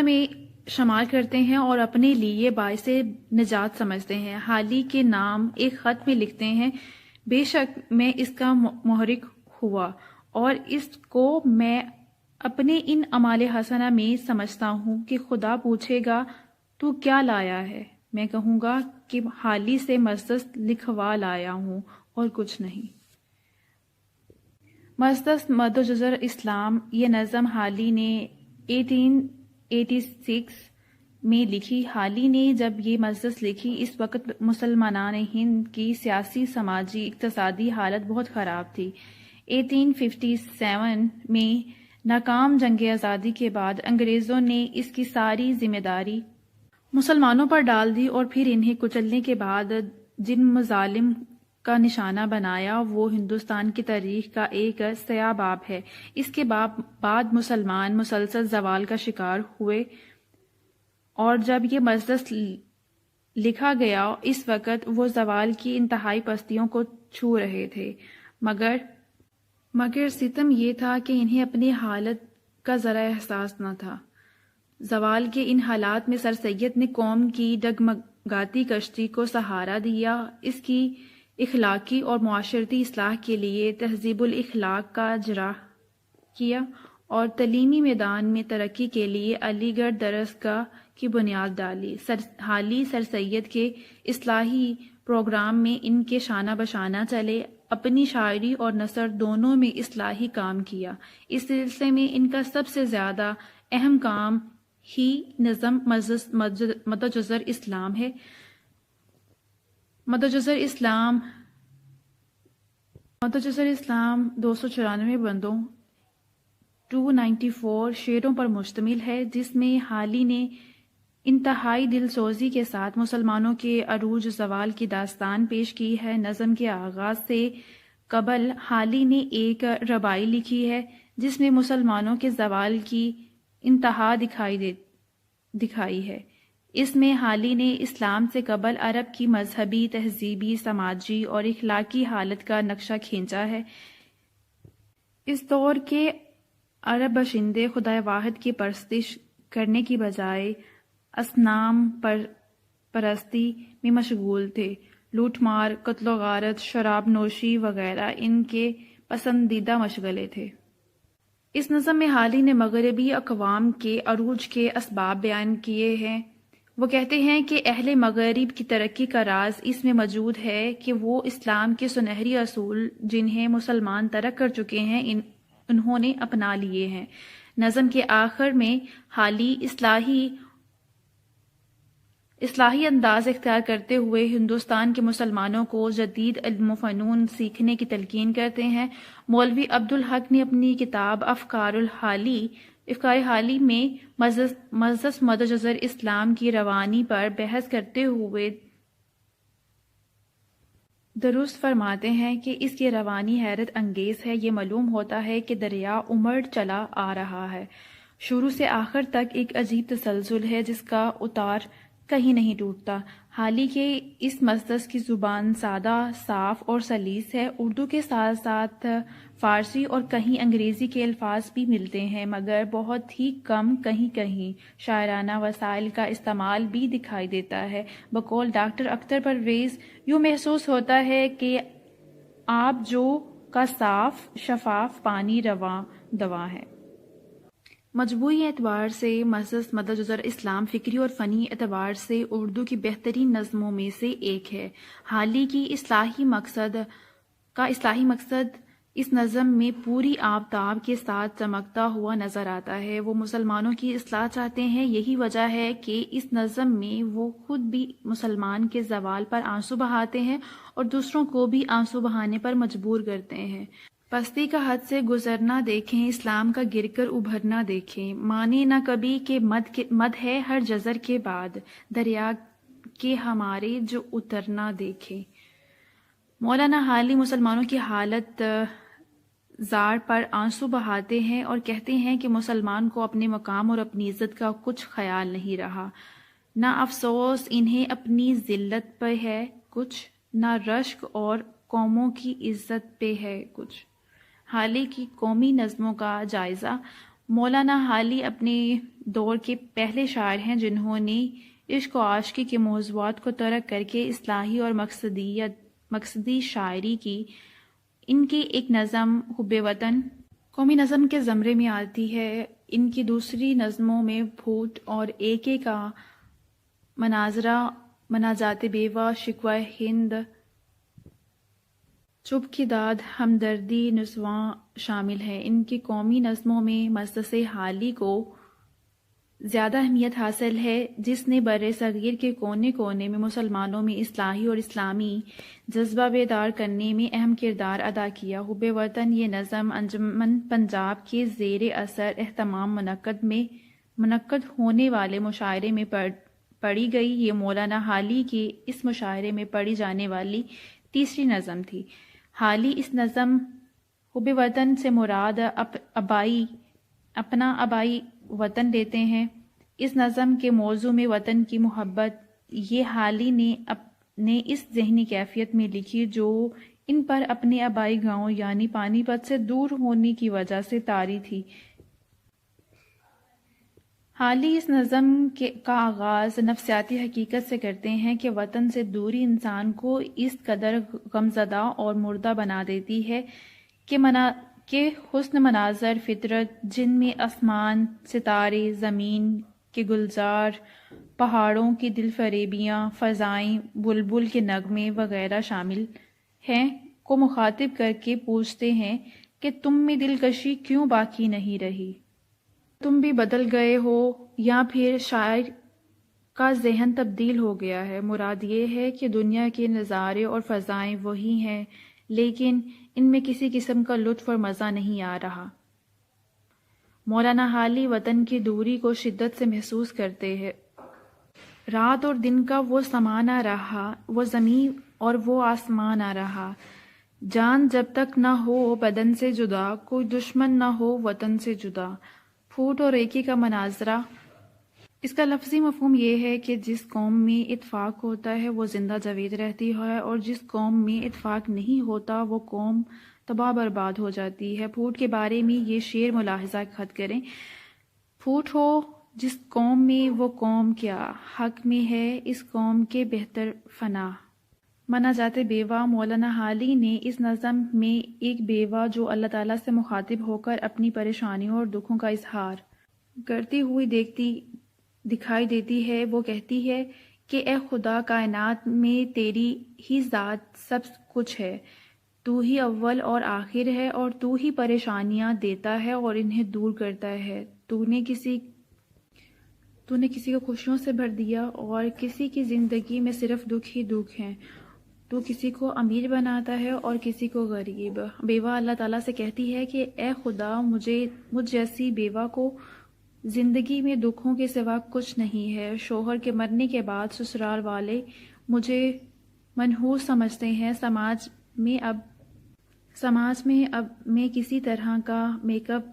میں شمار کرتے ہیں اور اپنے لیے باعث نجات سمجھتے ہیں. حالی کے نام ایک خط میں لکھتے ہیں: بے شک میں اس کا محرک ہوا اور اس کو میں اپنے ان اعمال حسنہ میں سمجھتا ہوں کہ خدا پوچھے گا تو کیا لایا ہے، میں کہوں گا کہ حالی سے مجلس لکھوا لایا ہوں اور کچھ نہیں. مجلس مد جزر اسلام، یہ نظم حالی نے 1886 میں لکھی. حالی نے جب یہ مجلس لکھی اس وقت مسلمانان ہند کی سیاسی، سماجی، اقتصادی حالت بہت خراب تھی. 1857 میں ناکام جنگ آزادی کے بعد انگریزوں نے اس کی ساری ذمہ داری مسلمانوں پر ڈال دی، اور پھر انہیں کچلنے کے بعد جن مظالم کا نشانہ بنایا وہ ہندوستان کی تاریخ کا ایک سیاہ باب ہے. اس کے بعد مسلمان مسلسل زوال کا شکار ہوئے، اور جب یہ مجلس لکھا گیا اس وقت وہ زوال کی انتہائی پستیوں کو چھو رہے تھے. مگر ستم یہ تھا کہ انہیں اپنی حالت کا ذرا احساس نہ تھا. زوال کے ان حالات میں سر سید نے قوم کی ڈگمگاتی کشتی کو سہارا دیا. اس کی اخلاقی اور معاشرتی اصلاح کے لیے تہذیب الاخلاق کا اجرا کیا اور تعلیمی میدان میں ترقی کے لیے علی گڑھ درسگاہ کی بنیاد ڈالی۔ حالی سر سید کے اصلاحی پروگرام میں ان کے شانہ بشانہ چلے، اپنی شاعری اور نثر دونوں میں اصلاحی کام کیا۔ اس سلسلے میں ان کا سب سے زیادہ اہم کام ہی نظم مدجزر اسلام ہے۔ مدجزر اسلام 294 بندوں 294 شعروں پر مشتمل ہے، جس میں حالی نے انتہائی دل سوزی کے ساتھ مسلمانوں کے عروج زوال کی داستان پیش کی ہے۔ نظم کے آغاز سے قبل حالی نے ایک ربائی لکھی ہے جس میں مسلمانوں کے زوال کی انتہا دکھائی ہے۔ اس میں حالی نے اسلام سے قبل عرب کی مذہبی، تہذیبی، سماجی اور اخلاقی حالت کا نقشہ کھینچا ہے۔ اس دور کے عرب باشندے خدائے واحد کی پرستش کرنے کی بجائے اصنام پرستی میں مشغول تھے۔ لوٹ مار، قتل و غارت، شراب نوشی وغیرہ ان کے پسندیدہ مشغلے تھے۔ اس نظم میں حالی نے مغربی اقوام کے عروج کے اسباب بیان کیے ہیں۔ وہ کہتے ہیں کہ اہل مغرب کی ترقی کا راز اس میں موجود ہے کہ وہ اسلام کے سنہری اصول جنہیں مسلمان ترک کر چکے ہیں انہوں نے اپنا لیے ہیں۔ نظم کے آخر میں حالی اصلاحی انداز اختیار کرتے ہوئے ہندوستان کے مسلمانوں کو جدید علم و فنون سیکھنے کی تلقین کرتے ہیں۔ مولوی عبدالحق نے اپنی کتاب افکار حالی میں مزس مدجزر اسلام کی روانی پر بحث کرتے ہوئے درست فرماتے ہیں کہ اس کی روانی حیرت انگیز ہے۔ یہ معلوم ہوتا ہے کہ دریا امڑ چلا آ رہا ہے، شروع سے آخر تک ایک عجیب تسلسل ہے جس کا اتار کہیں نہیں ٹوٹتا۔ حالی کے اس مزدس کی زبان سادہ، صاف اور سلیس ہے۔ اردو کے ساتھ ساتھ فارسی اور کہیں انگریزی کے الفاظ بھی ملتے ہیں، مگر بہت ہی کم، کہیں کہیں شاعرانہ وسائل کا استعمال بھی دکھائی دیتا ہے۔ بقول ڈاکٹر اختر پرویز، یوں محسوس ہوتا ہے کہ آب جو کا صاف شفاف پانی رواں دواں ہے۔ مجموعی اعتبار سے مزس مدجزر اسلام فکری اور فنی اعتبار سے اردو کی بہترین نظموں میں سے ایک ہے۔ حالی کی اصلاحی مقصد اس نظم میں پوری آفتاب کے ساتھ چمکتا ہوا نظر آتا ہے۔ وہ مسلمانوں کی اصلاح چاہتے ہیں، یہی وجہ ہے کہ اس نظم میں وہ خود بھی مسلمان کے زوال پر آنسو بہاتے ہیں اور دوسروں کو بھی آنسو بہانے پر مجبور کرتے ہیں۔ پستی کا حد سے گزرنا دیکھیں، اسلام کا گر کر ابھرنا دیکھیں، مانے نہ کبھی کہ مد ہے ہر جزر کے بعد، دریا کے ہمارے جو اترنا دیکھیں۔ مولانا حالی مسلمانوں کی حالت زار پر آنسو بہاتے ہیں اور کہتے ہیں کہ مسلمان کو اپنے مقام اور اپنی عزت کا کچھ خیال نہیں رہا، نہ افسوس انہیں اپنی ذلت پہ ہے کچھ، نہ رشک اور قوموں کی عزت پہ ہے کچھ۔ حالی کی قومی نظموں کا جائزہ۔ مولانا حالی اپنے دور کے پہلے شاعر ہیں جنہوں نے عشق و عاشقی کے موضوعات کو ترک کر کے اصلاحی اور مقصدی شاعری کی۔ ان کی ایک نظم حب وطن قومی نظم کے زمرے میں آتی ہے۔ ان کی دوسری نظموں میں بھوٹ اور ایکے کا مناظرہ، مناجات بیوہ، شکوہ ہند، چپ کی داد، ہمدردی نسواں شامل ہیں۔ ان کی قومی نظموں میں مزدس حالی کو زیادہ اہمیت حاصل ہے، جس نے بر صغیر کے کونے کونے میں مسلمانوں میں اصلاحی اور اسلامی جذبہ بیدار کرنے میں اہم کردار ادا کیا۔ حب وطن یہ نظم انجمن پنجاب کے زیر اثر اہتمام منعقد ہونے والے مشاعرے میں پڑھی گئی۔ یہ مولانا حالی کے اس مشاعرے میں پڑھی جانے والی تیسری نظم تھی۔ حالی اس نظم حب وطن سے مراد اپنا آبائی وطن لیتے ہیں۔ اس نظم کے موضوع میں وطن کی محبت یہ حالی نے اس ذہنی کیفیت میں لکھی جو ان پر اپنے آبائی گاؤں یعنی پانی پت سے دور ہونے کی وجہ سے طاری تھی۔ حالی اس نظم کا آغاز نفسیاتی حقیقت سے کرتے ہیں کہ وطن سے دوری انسان کو اس قدر غمزدہ اور مردہ بنا دیتی ہے کہ حسن مناظر فطرت جن میں آسمان، ستارے، زمین کے گلزار، پہاڑوں کی دل فریبیاں، فضائیں، بلبل کے نغمے وغیرہ شامل ہیں کو مخاطب کر کے پوچھتے ہیں کہ تم میں دلکشی کیوں باقی نہیں رہی؟ تم بھی بدل گئے ہو یا پھر شاعر کا ذہن تبدیل ہو گیا ہے؟ مراد یہ ہے کہ دنیا کے نظارے اور فضائیں وہی ہیں لیکن ان میں کسی قسم کا لطف اور مزہ نہیں آ رہا۔ مولانا حالی وطن کی دوری کو شدت سے محسوس کرتے ہیں۔ رات اور دن کا وہ سما نہ رہا، وہ زمین اور وہ آسمان نہ رہا۔ جان جب تک نہ ہو بدن سے جدا، کوئی دشمن نہ ہو وطن سے جدا۔ پھوٹ اور ریکی کا مناظرہ۔ اس کا لفظی مفہوم یہ ہے کہ جس قوم میں اتفاق ہوتا ہے وہ زندہ جاوید رہتی ہے، اور جس قوم میں اتفاق نہیں ہوتا وہ قوم تباہ برباد ہو جاتی ہے۔ پھوٹ کے بارے میں یہ شعر ملاحظہ خط کریں: پھوٹ ہو جس قوم میں وہ قوم کیا حق میں ہے اس قوم کے بہتر فنا۔ مناجات بیوہ۔ مولانا حالی نے اس نظم میں ایک بیوہ جو اللہ تعالیٰ سے مخاطب ہو کر اپنی پریشانیوں اور دکھوں کا اظہار کرتی ہوئی دکھائی دیتی ہے، وہ کہتی ہے کہ اے خدا، کائنات میں تیری ہی ذات سب کچھ ہے، تو ہی اول اور آخر ہے، اور تو ہی پریشانیاں دیتا ہے اور انہیں دور کرتا ہے۔ تو نے کسی کو خوشیوں سے بھر دیا اور کسی کی زندگی میں صرف دکھ ہی دکھ ہیں۔ تو کسی کو امیر بناتا ہے اور کسی کو غریب۔ بیوہ اللہ تعالیٰ سے کہتی ہے کہ اے خدا، مجھ جیسی بیوہ کو زندگی میں دکھوں کے سوا کچھ نہیں ہے۔ شوہر کے مرنے کے بعد سسرال والے مجھے منحوس سمجھتے ہیں۔ سماج میں اب میں کسی طرح کا میک اپ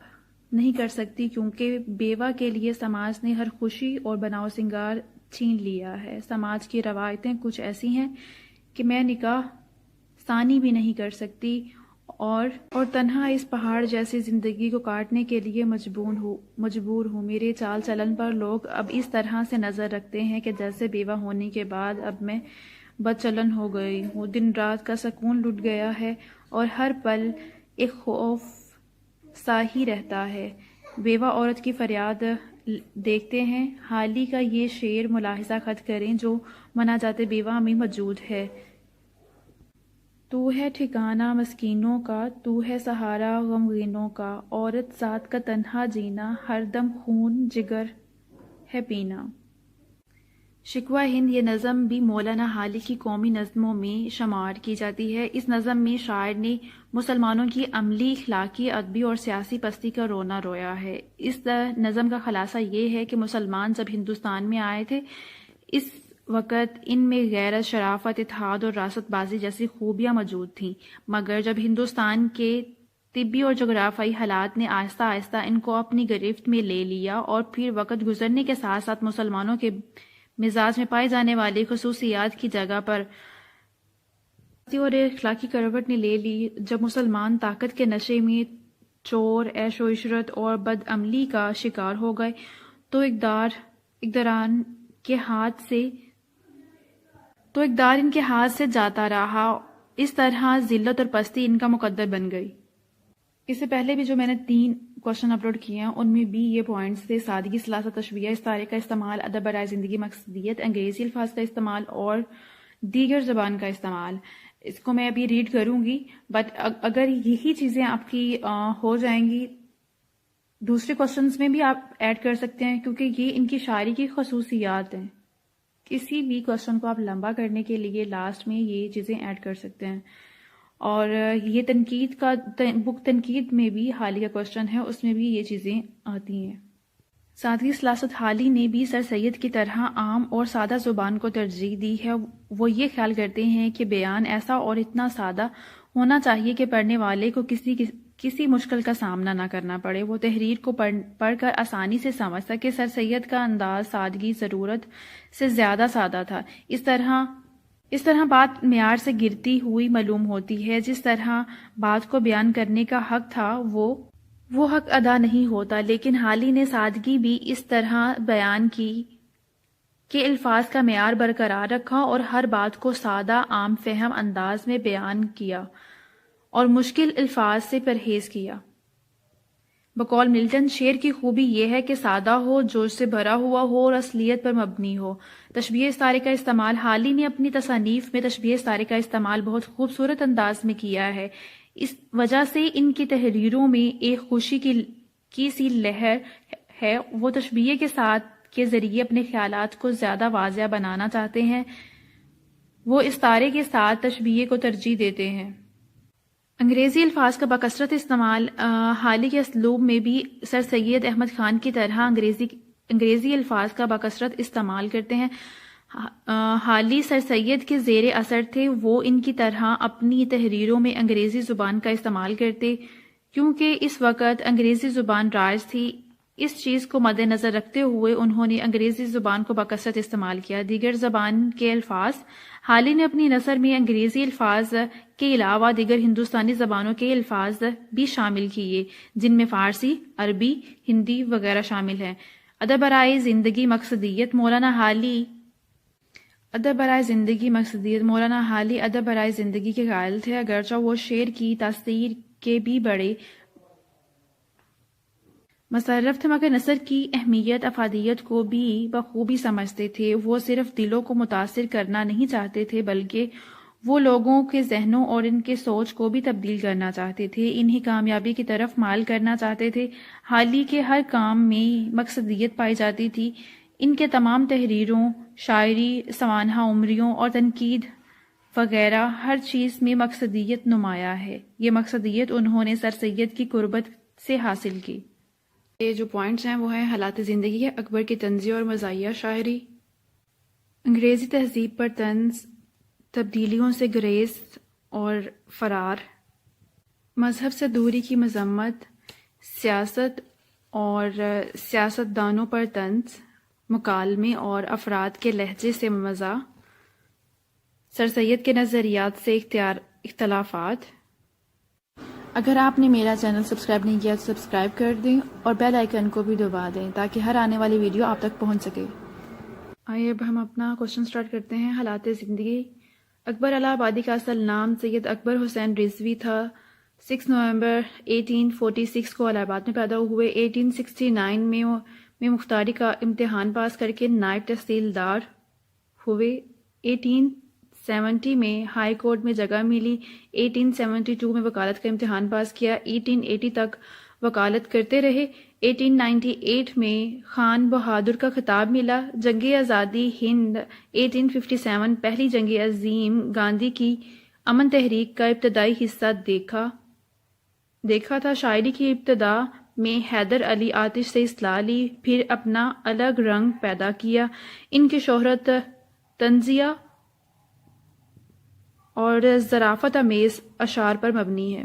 نہیں کر سکتی کیونکہ بیوہ کے لیے سماج نے ہر خوشی اور بناؤ سنگار چھین لیا ہے۔ سماج کی روایتیں کچھ ایسی ہیں کہ میں نکاح ثانی بھی نہیں کر سکتی اور تنہا اس پہاڑ جیسی زندگی کو کاٹنے کے لیے مجبور ہوں۔ میرے چال چلن پر لوگ اب اس طرح سے نظر رکھتے ہیں کہ جیسے بیوہ ہونے کے بعد اب میں بد چلن ہو گئی ہوں۔ دن رات کا سکون لٹ گیا ہے اور ہر پل ایک خوف سا ہی رہتا ہے۔ بیوہ عورت کی فریاد دیکھتے ہیں۔ حالی کا یہ شعر ملاحظہ خط کریں جو مناجات بیوہ میں موجود ہے: تو ہے ٹھکانہ مسکینوں کا، تو ہے سہارا غمگینوں کا، عورت ذات کا تنہا جینا، ہر دم خون جگر ہے پینا۔ شکوہ ہند یہ نظم بھی مولانا حالی کی قومی نظموں میں شمار کی جاتی ہے۔ اس نظم میں شاعر نے مسلمانوں کی عملی، اخلاقی، ادبی اور سیاسی پستی کا رونا رویا ہے۔ اس نظم کا خلاصہ یہ ہے کہ مسلمان جب ہندوستان میں آئے تھے اس وقت ان میں غیرت، شرافت، اتحاد اور راست بازی جیسی خوبیاں موجود تھیں، مگر جب ہندوستان کے طبی اور جغرافیائی حالات نے آہستہ آہستہ ان کو اپنی گرفت میں لے لیا اور پھر وقت گزرنے کے ساتھ ساتھ مسلمانوں کے مزاج میں پائے جانے والی خصوصیات کی جگہ پر اور اخلاقی کروٹ نے لے لی، جب مسلمان طاقت کے نشے میں چور، عیش و عشرت اور بد عملی کا شکار ہو گئے تو اقدار ان کے ہاتھ سے جاتا رہا۔ اس طرح ذلت اور پستی ان کا مقدر بن گئی۔ اس سے پہلے بھی جو میں نے 3 کوشچن اپلوڈ کیے ہیں ان میں بھی یہ پوائنٹس تھے: سادگی، سلاست، تشبیہ، استعارے کا استعمال، ادب برائے زندگی، مقصدیت، انگریزی الفاظ کا استعمال اور دیگر زبان کا استعمال۔ اس کو میں ابھی ریڈ کروں گی، بٹ اگر یہی چیزیں آپ کی ہو جائیں گی دوسرے کوشچنز میں بھی آپ ایڈ کر سکتے ہیں کیونکہ یہ ان کی شاعری کی خصوصیات ہیں۔ کسی بھی کوشچن کو آپ لمبا کرنے کے لیے لاسٹ میں یہ چیزیں ایڈ کر سکتے ہیں۔ اور یہ تنقید میں بھی حالی کا کوشچن ہے، اس میں بھی یہ چیزیں آتی ہیں۔ سادگی، سلاست۔ حالی نے بھی سر سید کی طرح عام اور سادہ زبان کو ترجیح دی ہے۔ وہ یہ خیال کرتے ہیں کہ بیان ایسا اور اتنا سادہ ہونا چاہیے کہ پڑھنے والے کو کسی مشکل کا سامنا نہ کرنا پڑے، وہ تحریر کو پڑھ کر آسانی سے سمجھ سکے۔ سر سید کا انداز سادگی ضرورت سے زیادہ سادہ تھا۔ اس طرح بات معیار سے گرتی ہوئی معلوم ہوتی ہے۔ جس طرح بات کو بیان کرنے کا حق تھا وہ حق ادا نہیں ہوتا، لیکن حالی نے سادگی بھی اس طرح بیان کی کہ الفاظ کا معیار برقرار رکھا اور ہر بات کو سادہ، عام فہم انداز میں بیان کیا اور مشکل الفاظ سے پرہیز کیا۔ بقول ملٹن، شعر کی خوبی یہ ہے کہ سادہ ہو، جوش سے بھرا ہوا ہو اور اصلیت پر مبنی ہو۔ تشبیہ ستارے کا استعمال حالی نے اپنی تصانیف میں تشبیہ ستارے کا استعمال بہت خوبصورت انداز میں کیا ہے۔ اس وجہ سے ان کی تحریروں میں ایک خوشی کی سی لہر ہے۔ وہ تشبیہ کے ذریعے اپنے خیالات کو زیادہ واضح بنانا چاہتے ہیں۔ وہ استعارے کے ساتھ تشبیہ کو ترجیح دیتے ہیں۔ انگریزی الفاظ کا بکثرت استعمال حالی کے اسلوب میں بھی سر سید احمد خان کی طرح انگریزی الفاظ کا بکثرت استعمال کرتے ہیں۔ حالی سر سید کے زیر اثر تھے۔ وہ ان کی طرح اپنی تحریروں میں انگریزی زبان کا استعمال کرتے کیونکہ اس وقت انگریزی زبان رائج تھی۔ اس چیز کو مد نظر رکھتے ہوئے انہوں نے انگریزی زبان کو بکثرت استعمال کیا۔ دیگر زبان کے الفاظ حالی نے اپنی نثر میں انگریزی الفاظ کے علاوہ دیگر ہندوستانی زبانوں کے الفاظ بھی شامل کیے، جن میں فارسی، عربی، ہندی وغیرہ شامل ہیں۔ ادب برائے زندگی مقصدیت مولانا حالی ادب برائے زندگی کے قائل تھے، اگرچہ وہ شعر کی تاثیر کے بھی بڑے مصرف تھے، مگر نثر کی اہمیت افادیت کو بھی بخوبی سمجھتے تھے۔ وہ صرف دلوں کو متاثر کرنا نہیں چاہتے تھے بلکہ وہ لوگوں کے ذہنوں اور ان کے سوچ کو بھی تبدیل کرنا چاہتے تھے، انہیں کامیابی کی طرف مائل کرنا چاہتے تھے۔ حالی کے ہر کام میں مقصدیت پائی جاتی تھی۔ ان کے تمام تحریروں، شاعری، سوانح عمریوں اور تنقید وغیرہ ہر چیز میں مقصدیت نمایاں ہے۔ یہ مقصدیت انہوں نے سر سید کی قربت سے حاصل کی۔ یہ جو پوائنٹس ہیں وہ ہیں حالات زندگی، اکبر کی طنزیہ اور مزاحیہ شاعری، انگریزی تہذیب پر طنز، تبدیلیوں سے گریز اور فرار، مذہب سے دوری کی مذمت، سیاست اور سیاستدانوں پر طنز، مکالمے اور افراد کے لہجے سے مزاح، سر سید کے نظریات سے اختلافات۔ اگر آپ نے میرا چینل سبسکرائب نہیں کیا تو سبسکرائب کر دیں اور بیل آئیکن کو بھی دبا دیں تاکہ ہر آنے والی ویڈیو آپ تک پہنچ سکے۔ آئیے اب ہم اپنا کوشچن سٹارٹ کرتے ہیں۔ حالات زندگی۔ اکبر الہ آبادی کا اصل نام سید اکبر حسین رضوی تھا۔ 6 نومبر 1846 کو الہ آباد میں پیدا ہوئے۔ 1869 میں مختاری کا امتحان پاس کر کے نائب تحصیلدار ہوئے۔ 1870 میں ہائی کورٹ میں جگہ ملی۔ 1872 میں وکالت کا امتحان پاس کیا۔ 1880 تک وکالت کرتے رہے۔ 1898 میں خان بہادر کا خطاب ملا۔ جنگ آزادی ہند 1857 پہلی جنگ عظیم گاندھی کی امن تحریک کا ابتدائی حصہ دیکھا تھا۔ شاعری کی ابتدا میں حیدر علی آتش سے اصلاح لی، پھر اپنا الگ رنگ پیدا کیا۔ ان کی شہرت طنزیہ اور ظرافت امیز اشعار پر مبنی ہے۔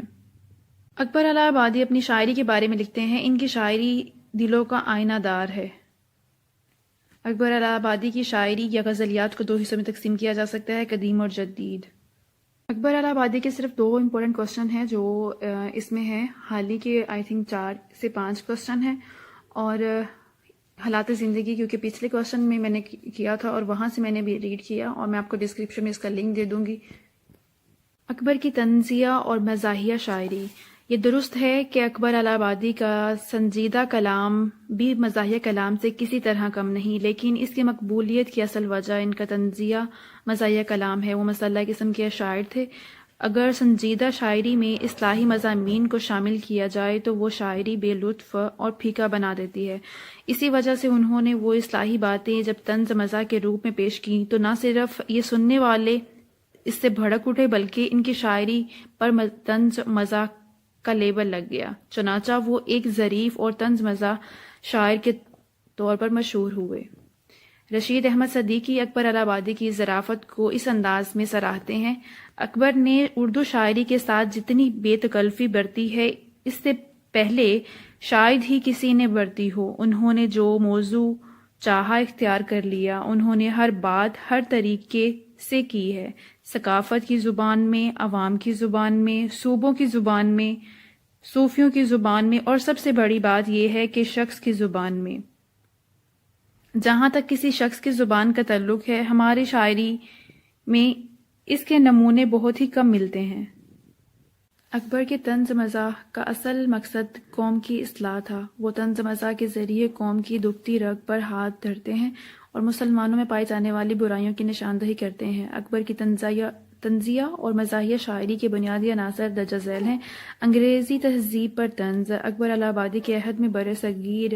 اکبر الہ آبادی اپنی شاعری کے بارے میں لکھتے ہیں، ان کی شاعری دلوں کا آئینہ دار ہے۔ اکبر الہ آبادی کی شاعری یا غزلیات کو 2 حصوں میں تقسیم کیا جا سکتا ہے، قدیم اور جدید۔ اکبر الہ آبادی کے صرف 2 امپورٹنٹ کوسچن ہیں جو اس میں ہیں۔ حالی کے آئی تھنک 4 سے 5 کوسچن ہیں، اور حالات زندگی کیونکہ پچھلے کوسچن میں نے کیا تھا اور وہاں سے میں نے بھی ریڈ کیا، اور میں آپ کو ڈسکرپشن میں اس کا لنک دے دوں گی۔ اکبر کی طنزیہ اور مزاحیہ شاعری۔ یہ درست ہے کہ اکبر الہ آبادی کا سنجیدہ کلام بھی مزاحیہ کلام سے کسی طرح کم نہیں، لیکن اس کی مقبولیت کی اصل وجہ ان کا طنزیہ مزاحیہ کلام ہے۔ وہ مسلح قسم کے شاعر تھے۔ اگر سنجیدہ شاعری میں اصلاحی مضامین کو شامل کیا جائے تو وہ شاعری بے لطف اور پھیکا بنا دیتی ہے۔ اسی وجہ سے انہوں نے وہ اصلاحی باتیں جب طنز مزاح کے روپ میں پیش کی تو نہ صرف یہ سننے والے اس سے بھڑک اٹھے بلکہ ان کی شاعری پر طنز مزاح کا لیبل لگ گیا، چنانچہ وہ ایک ظریف اور طنز مزاح شاعر کے طور پر مشہور ہوئے۔ رشید احمد صدیقی اکبر الہ آبادی کی ظرافت کو اس انداز میں سراہتے ہیں: اکبر نے اردو شاعری کے ساتھ جتنی بے تکلفی برتی ہے اس سے پہلے شاید ہی کسی نے برتی ہو۔ انہوں نے جو موضوع چاہا اختیار کر لیا، انہوں نے ہر بات ہر طریقے سے کی ہے، ثقافت کی زبان میں، عوام کی زبان میں، صوبوں کی زبان میں، صوفیوں کی زبان میں، اور سب سے بڑی بات یہ ہے کہ شخص کی زبان میں۔ جہاں تک کسی شخص کی زبان کا تعلق ہے، ہماری شاعری میں اس کے نمونے بہت ہی کم ملتے ہیں۔ اکبر کے طنز مزاح کا اصل مقصد قوم کی اصلاح تھا۔ وہ طنز مزاح کے ذریعے قوم کی دکھتی رگ پر ہاتھ دھرتے ہیں اور مسلمانوں میں پائی جانے والی برائیوں کی نشاندہی کرتے ہیں۔ اکبر کی طنزیہ اور مزاحیہ شاعری کے بنیادی عناصر درج ذیل ہیں: انگریزی تہذیب پر طنز۔ اکبر الہ آبادی کے عہد میں بر صغیر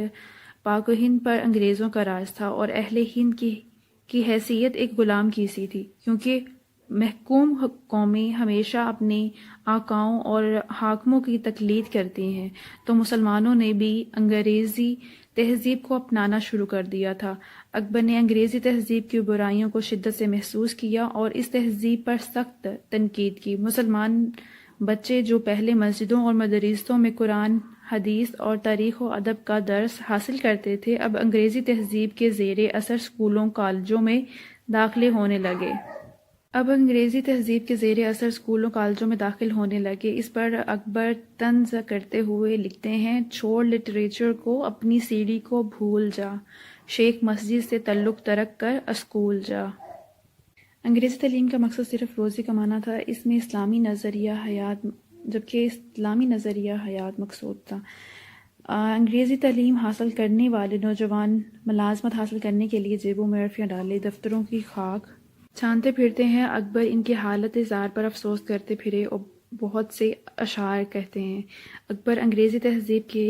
پاک و ہند پر انگریزوں کا راج تھا اور اہل ہند کی حیثیت ایک غلام کی سی تھی۔ کیونکہ محکوم قومیں ہمیشہ اپنے آقاؤں اور حاکموں کی تقلید کرتی ہیں، تو مسلمانوں نے بھی انگریزی تہذیب کو اپنانا شروع کر دیا تھا۔ اکبر نے انگریزی تہذیب کی برائیوں کو شدت سے محسوس کیا اور اس تہذیب پر سخت تنقید کی۔ مسلمان بچے جو پہلے مسجدوں اور مدارسوں میں قرآن، حدیث اور تاریخ و ادب کا درس حاصل کرتے تھے، اب انگریزی تہذیب کے زیر اثر اسکولوں، کالجوں میں داخل ہونے لگے۔ اس پر اکبر طنز کرتے ہوئے لکھتے ہیں: چھوڑ لٹریچر کو، اپنی سیڑھی کو بھول جا، شیخ مسجد سے تعلق ترک کر اسکول جا۔ انگریزی تعلیم کا مقصد صرف روزی کمانا تھا، اس میں اسلامی نظریہ حیات مقصود تھا۔ انگریزی تعلیم حاصل کرنے والے نوجوان ملازمت حاصل کرنے کے لیے جیبوں میں عرفیاں ڈالے دفتروں کی خاک چھانتے پھرتے ہیں۔ اکبر ان کی حالت زار پر افسوس کرتے پھرے اور بہت سے اشعار کہتے ہیں۔ اکبر انگریزی تہذیب کے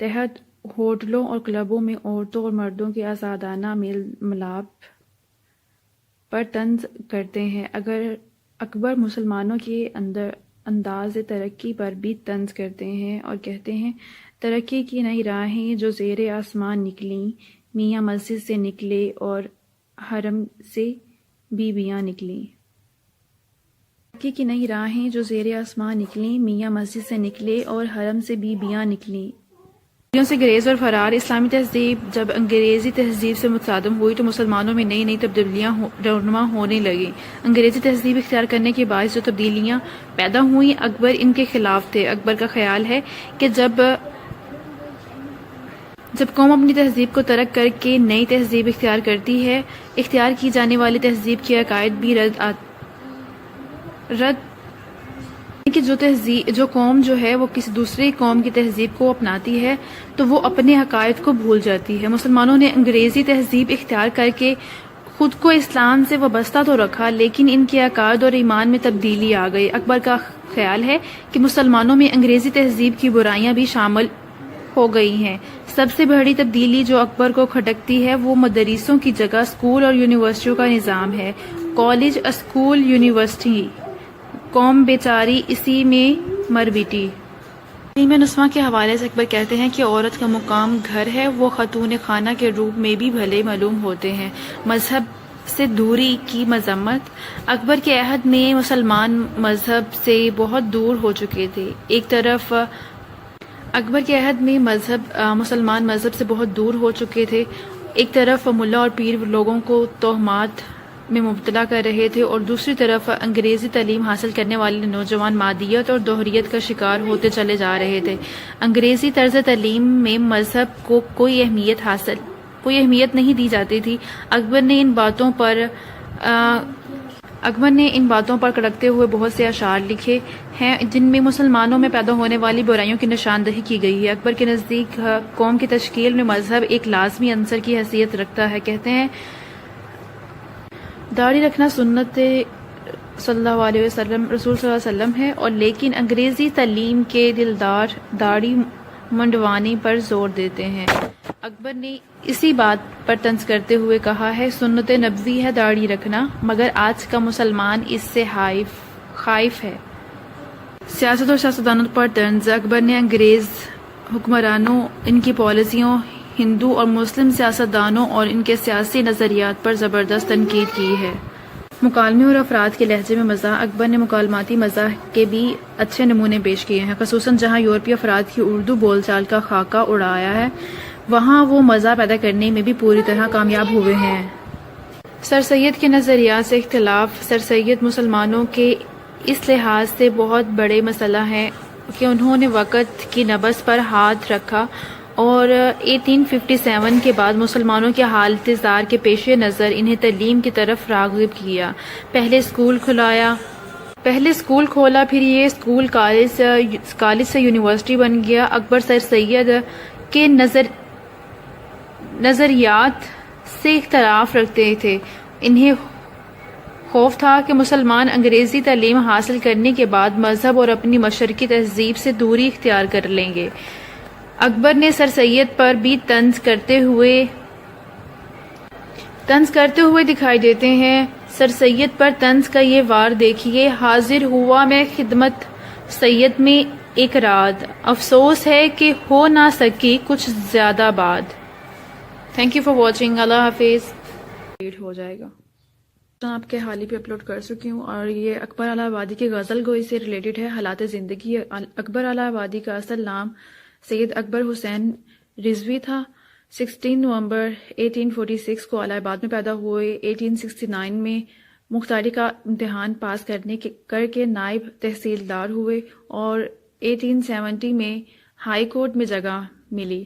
تحت ہوٹلوں اور کلبوں میں عورتوں اور مردوں کے آزادانہ میل ملاپ پر طنز کرتے ہیں۔ اکبر مسلمانوں کے انداز ترقی پر بھی طنز کرتے ہیں اور کہتے ہیں: ترقی کی نئی راہیں جو زیر آسمان نکلیں، میاں مسجد سے نکلے اور حرم سے بیبیاں نکلیں۔ ترقی کی نئی راہیں جو زیر آسمان نکلیں، میاں مسجد سے نکلے اور حرم سے بیبیاں نکلیں۔ سے گریز اور فرار۔ اسلامی تہذیب جب انگریزی تہذیب سے متصادم ہوئی تو مسلمانوں میں نئی تبدیلیاں رونما ہونے لگیں۔ انگریزی تہذیب اختیار کرنے کے باعث جو تبدیلیاں پیدا ہوئیں، اکبر ان کے خلاف تھے۔ اکبر کا خیال ہے کہ جب قوم اپنی تہذیب کو ترک کر کے نئی تہذیب اختیار کرتی ہے، اختیار کی جانے والی تہذیب کے عقائد بھی کہ جو قوم جو ہے وہ کسی دوسری قوم کی تہذیب کو اپناتی ہے تو وہ اپنے عقائد کو بھول جاتی ہے۔ مسلمانوں نے انگریزی تہذیب اختیار کر کے خود کو اسلام سے وابستہ تو رکھا، لیکن ان کے عقائد اور ایمان میں تبدیلی آ گئی۔ اکبر کا خیال ہے کہ مسلمانوں میں انگریزی تہذیب کی برائیاں بھی شامل ہو گئی ہیں۔ سب سے بڑی تبدیلی جو اکبر کو کھٹکتی ہے وہ مدارسوں کی جگہ اسکول اور یونیورسٹیوں کا نظام ہے۔ کالج، اسکول، یونیورسٹی، قوم بیچاری اسی میں مر بیٹی۔ تعلیم نسواں کے حوالے سے اکبر کہتے ہیں کہ عورت کا مقام گھر ہے، وہ خاتون خانہ کے روپ میں بھی بھلے معلوم ہوتے ہیں۔ مذہب سے دوری کی مذمت۔ اکبر کے عہد میں مسلمان مذہب سے بہت دور ہو چکے تھے۔ مسلمان مذہب سے بہت دور ہو چکے تھے۔ ایک طرف ملا اور پیر لوگوں کو توہمات میں مبتلا کر رہے تھے اور دوسری طرف انگریزی تعلیم حاصل کرنے والے نوجوان مادیت اور دوہریت کا شکار ہوتے چلے جا رہے تھے۔ انگریزی طرز تعلیم میں مذہب کو کوئی اہمیت نہیں دی جاتی تھی۔ اکبر نے ان باتوں پر کڑکتے ہوئے بہت سے اشعار لکھے ہیں جن میں مسلمانوں میں پیدا ہونے والی برائیوں کی نشاندہی کی گئی ہے۔ اکبر کے نزدیک قوم کی تشکیل میں مذہب ایک لازمی عنصر کی حیثیت رکھتا ہے۔ کہتے ہیں: داڑھی رکھنا سنت صلی اللہ علیہ وسلم رسول صلی اللہ علیہ وسلم ہے، اور لیکن انگریزی تعلیم کے دلدار داڑھی منڈوانے پر زور دیتے ہیں۔ اکبر نے اسی بات پر طنز کرتے ہوئے کہا ہے: سنت نبوی ہے داڑھی رکھنا، مگر آج کا مسلمان اس سے خائف ہے۔ سیاست اور سیاستدانوں پر طنز۔ اکبر نے انگریز حکمرانوں، ان کی پالیسیوں، ہندو اور مسلم سیاستدانوں اور ان کے سیاسی نظریات پر زبردست تنقید کی ہے۔ مکالمے اور افراد کے لہجے میں مزاح۔ اکبر نے مکالماتی مزاح کے بھی اچھے نمونے پیش کیے ہیں، خصوصاً جہاں یورپی افراد کی اردو بول چال کا خاکہ اڑایا ہے، وہاں وہ مزاح پیدا کرنے میں بھی پوری طرح کامیاب ہوئے ہیں۔ سر سید کے نظریات سے اختلاف۔ سر سید مسلمانوں کے اس لحاظ سے بہت بڑے مسئلہ ہیں کہ انہوں نے وقت کی نبض پر ہاتھ رکھا اور 1857 کے بعد مسلمانوں کے حالت زار کے پیش نظر انہیں تعلیم کی طرف راغب کیا۔ پہلے اسکول کھلایا پہلے اسکول کھولا، پھر یہ اسکول کالج سے یونیورسٹی بن گیا۔ اکبر سر سید کے نظریات سے اختلاف رکھتے تھے۔ انہیں خوف تھا کہ مسلمان انگریزی تعلیم حاصل کرنے کے بعد مذہب اور اپنی مشرقی تہذیب سے دوری اختیار کر لیں گے۔ اکبر نے سر سید پر بھی طنز کرتے ہوئے دکھائی دیتے ہیں۔ سر سید پر طنز کا یہ وار دیکھیے: حاضر ہوا میں خدمت سید میں ایک رات، افسوس ہے کہ ہو نہ سکی کچھ زیادہ بات۔ Thank you for watching. اللہ حافظ۔ ہو جائے گا آپ کے حال ہی پہ اپلوڈ کر چکی ہوں، اور یہ اکبر الہ آبادی کی غزل گوئی سے ریلیٹڈ ہے، حالات زندگی۔ اکبر الہ آبادی کا اصل نام سید اکبر حسین رضوی تھا۔ 16 نومبر 1846 کو الہ آباد میں پیدا ہوئے۔ 1869 میں مختاری کا امتحان پاس کر کے نائب تحصیلدار ہوئے اور 1870 میں ہائی کورٹ میں جگہ ملی۔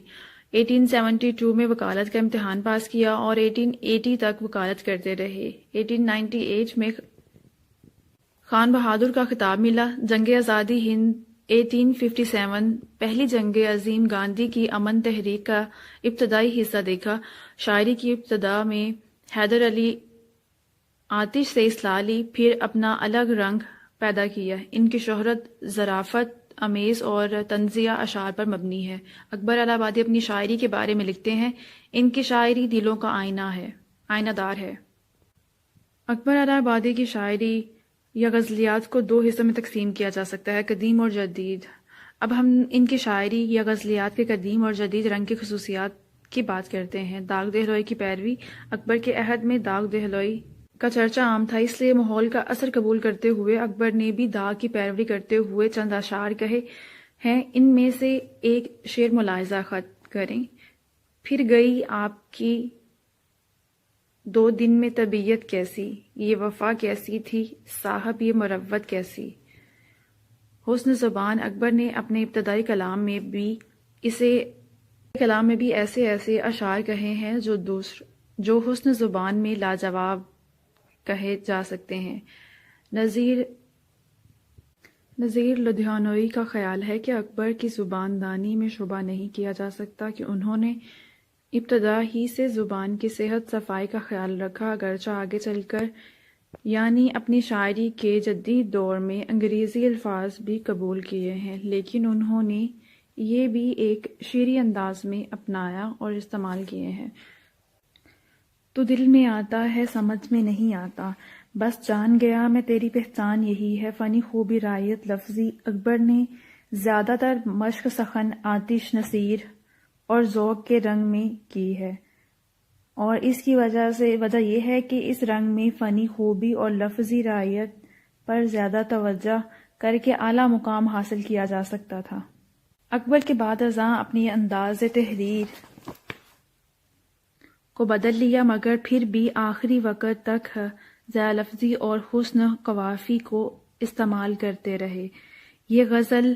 1872 میں وکالت کا امتحان پاس کیا اور 1880 تک وکالت کرتے رہے۔ 1898 میں خان بہادر کا خطاب ملا۔ جنگ آزادی ہند 1857 پہلی جنگ عظیم گاندھی کی امن تحریک کا ابتدائی حصہ دیکھا۔ شاعری کی ابتدا میں حیدر علی آتش سے اصلاح لی، پھر اپنا الگ رنگ پیدا کیا۔ ان کی شہرت ظرافت امیز اور طنزیہ اشعار پر مبنی ہے۔ اکبر الہ آبادی اپنی شاعری کے بارے میں لکھتے ہیں: ان کی شاعری دلوں کا آئینہ دار ہے۔ اکبر الہ آبادی کی شاعری یا غزلیات کو دو حصوں میں تقسیم کیا جا سکتا ہے: قدیم اور جدید۔ اب ہم ان کی شاعری یا غزلیات کے قدیم اور جدید رنگ کی خصوصیات کی بات کرتے ہیں۔ داغ دہلوئی کی پیروی۔ اکبر کے عہد میں داغ دہلوئی کا چرچا عام تھا، اس لیے ماحول کا اثر قبول کرتے ہوئے اکبر نے بھی داغ کی پیروی کرتے ہوئے چند اشعار کہے ہیں۔ ان میں سے ایک شعر ملاحظہ خط کریں: پھر گئی آپ کی 2 دن میں طبیعت کیسی، یہ وفا کیسی تھی صاحب یہ مروت کیسی۔ حسن زبان۔ اکبر نے اپنے ابتدائی کلام میں بھی ایسے اشعار کہے ہیں جو حسن زبان میں لاجواب کہے جا سکتے ہیں۔ نذیر لدھیانوی کا خیال ہے کہ اکبر کی زبان دانی میں شبہ نہیں کیا جا سکتا کہ انہوں نے ابتدا ہی سے زبان کی صحت صفائی کا خیال رکھا، اگرچہ آگے چل کر یعنی اپنی شاعری کے جدید دور میں انگریزی الفاظ بھی قبول کیے ہیں، لیکن انہوں نے یہ بھی ایک شعری انداز میں اپنایا اور استعمال کیے ہیں۔ تو دل میں آتا ہے سمجھ میں نہیں آتا، بس جان گیا میں تیری پہچان یہی ہے۔ فنی خوبی رعایت لفظی۔ اکبر نے زیادہ تر مشق سخن، آتش نصیر اور ذوق کے رنگ میں کی ہے، اور اس کی وجہ یہ ہے کہ اس رنگ میں فنی خوبی اور لفظی رعایت پر زیادہ توجہ کر کے اعلیٰ مقام حاصل کیا جا سکتا تھا۔ اکبر کے بعد ازاں اپنی انداز تحریر کو بدل لیا، مگر پھر بھی آخری وقت تک ضیاء لفظی اور حسن قوافی کو استعمال کرتے رہے۔ یہ غزل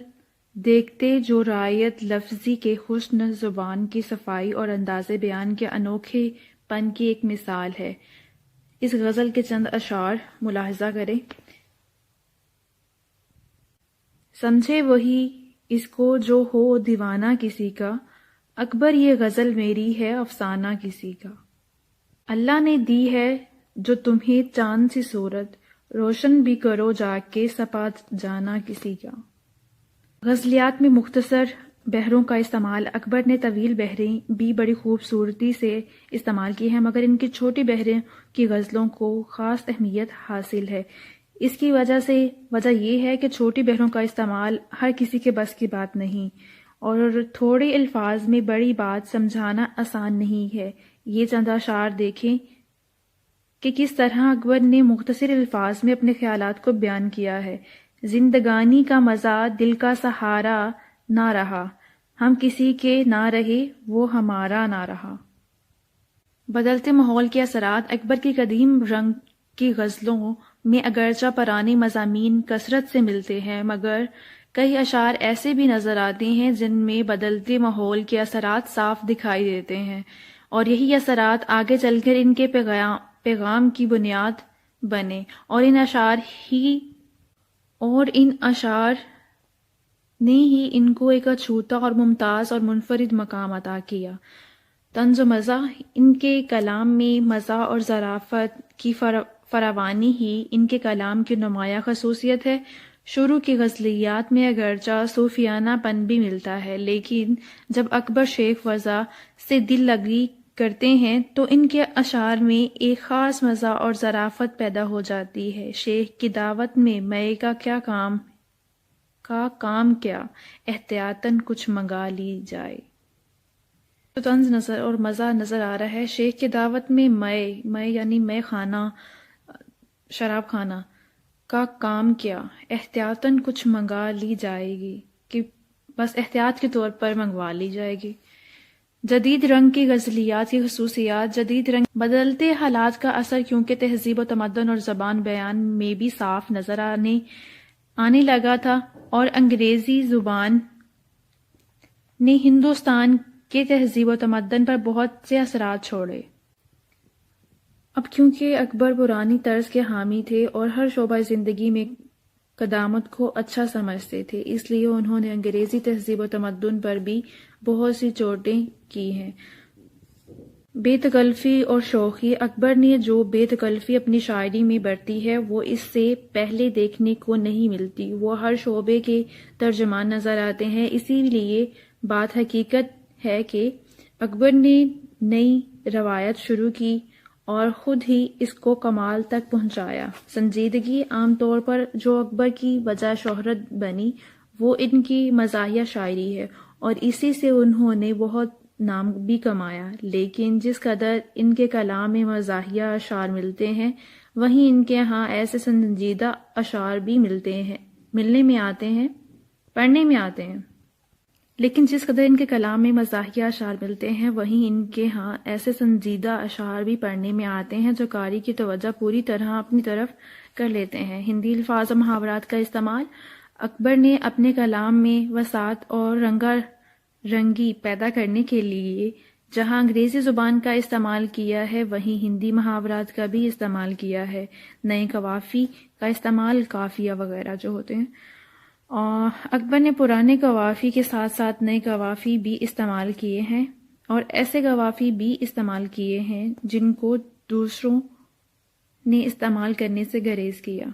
دیکھتے جو رعایت لفظی کے حسن، زبان کی صفائی اور انداز بیان کے انوکھے پن کی ایک مثال ہے۔ اس غزل کے چند اشعار ملاحظہ کریں: سمجھے وہی اس کو جو ہو دیوانہ کسی کا، اکبر یہ غزل میری ہے افسانہ کسی کا۔ اللہ نے دی ہے جو تمہیں چاند سی صورت، روشن بھی کرو جا کے سپا جانا کسی کا۔ غزلیات میں مختصر بحروں کا استعمال۔ اکبر نے طویل بحریں بھی بڑی خوبصورتی سے استعمال کی ہیں، مگر ان کی چھوٹی بحریں کی غزلوں کو خاص اہمیت حاصل ہے۔ اس کی وجہ یہ ہے کہ چھوٹی بحروں کا استعمال ہر کسی کے بس کی بات نہیں، اور تھوڑے الفاظ میں بڑی بات سمجھانا آسان نہیں ہے۔ یہ چند اشعار دیکھیں کہ کس طرح اکبر نے مختصر الفاظ میں اپنے خیالات کو بیان کیا ہے۔ زندگانی کا مزہ دل کا سہارا نہ رہا، ہم کسی کے نہ رہے وہ ہمارا نہ رہا۔ بدلتے ماحول کے اثرات۔ اکبر کی قدیم رنگ کی غزلوں میں اگرچہ پرانے مضامین کثرت سے ملتے ہیں، مگر کئی اشعار ایسے بھی نظر آتے ہیں جن میں بدلتے ماحول کے اثرات صاف دکھائی دیتے ہیں، اور یہی اثرات آگے چل کر ان کے پیغام کی بنیاد بنے، اور ان اشعار ہی اور ان اشعار نے ہی ان کو ایک اچھوتا اور ممتاز اور منفرد مقام عطا کیا۔ طنز و مزاح، ان کے کلام میں مزاح اور ظرافت کی فراوانی ہی ان کے کلام کی نمایاں خصوصیت ہے۔ شروع کی غزلیات میں اگرچہ صوفیانہ پن بھی ملتا ہے، لیکن جب اکبر شیخ وضع سے دل لگی کرتے ہیں تو ان کے اشعار میں ایک خاص مزاح اور ظرافت پیدا ہو جاتی ہے۔ شیخ کی دعوت میں مے کا کام کیا، احتیاطاً کچھ منگا لی جائے۔ تو طنز نظر اور مزہ نظر آ رہا ہے۔ شیخ کی دعوت میں مے یعنی مے خانہ، شراب خانہ کا کام کیا، احتیاطاً کچھ منگا لی جائے گی، کہ بس احتیاط کے طور پر منگوا لی جائے گی۔ جدید رنگ کی غزلیات کی خصوصیات، جدید رنگ بدلتے حالات کا اثر، کیونکہ تہذیب و تمدن اور زبان بیان میں بھی صاف نظر آنے لگا تھا، اور انگریزی زبان نے ہندوستان کے تہذیب و تمدن پر بہت سے اثرات چھوڑے۔ اب کیونکہ اکبر پرانی طرز کے حامی تھے اور ہر شعبہ زندگی میں قدامت کو اچھا سمجھتے تھے، اس لیے انہوں نے انگریزی تہذیب و تمدن پر بھی بہت سی چوٹیں کی ہیں۔ بے تکلفی اور شوخی، اکبر نے جو بے تکلفی اپنی شاعری میں برتی ہے وہ اس سے پہلے دیکھنے کو نہیں ملتی۔ وہ ہر شعبے کے ترجمان نظر آتے ہیں۔ اسی لیے بات حقیقت ہے کہ اکبر نے نئی روایت شروع کی اور خود ہی اس کو کمال تک پہنچایا۔ سنجیدگی، عام طور پر جو اکبر کی وجہ شہرت بنی وہ ان کی مزاحیہ شاعری ہے، اور اسی سے انہوں نے بہت نام بھی کمایا۔ لیکن جس قدر ان کے کلام میں مزاحیہ اشعار ملتے ہیں، وہیں ان کے ہاں ایسے سنجیدہ اشعار بھی پڑھنے میں آتے ہیں۔ لیکن جس قدر ان کے کلام میں مزاحیہ اشعار ملتے ہیں، وہیں ان کے ہاں ایسے سنجیدہ اشعار بھی پڑھنے میں آتے ہیں جو قاری کی توجہ پوری طرح اپنی طرف کر لیتے ہیں۔ ہندی الفاظ و محاورات کا استعمال، اکبر نے اپنے کلام میں وسعت اور رنگا رنگی پیدا کرنے کے لیے جہاں انگریزی زبان کا استعمال کیا ہے، وہیں ہندی محاورات کا بھی استعمال کیا ہے۔ نئے قوافی کا استعمال، قافیہ وغیرہ جو ہوتے ہیں، اور اکبر نے پرانے قوافی کے ساتھ ساتھ نئے قوافی بھی استعمال کیے ہیں، اور ایسے قوافی بھی استعمال کیے ہیں جن کو دوسروں نے استعمال کرنے سے گریز کیا۔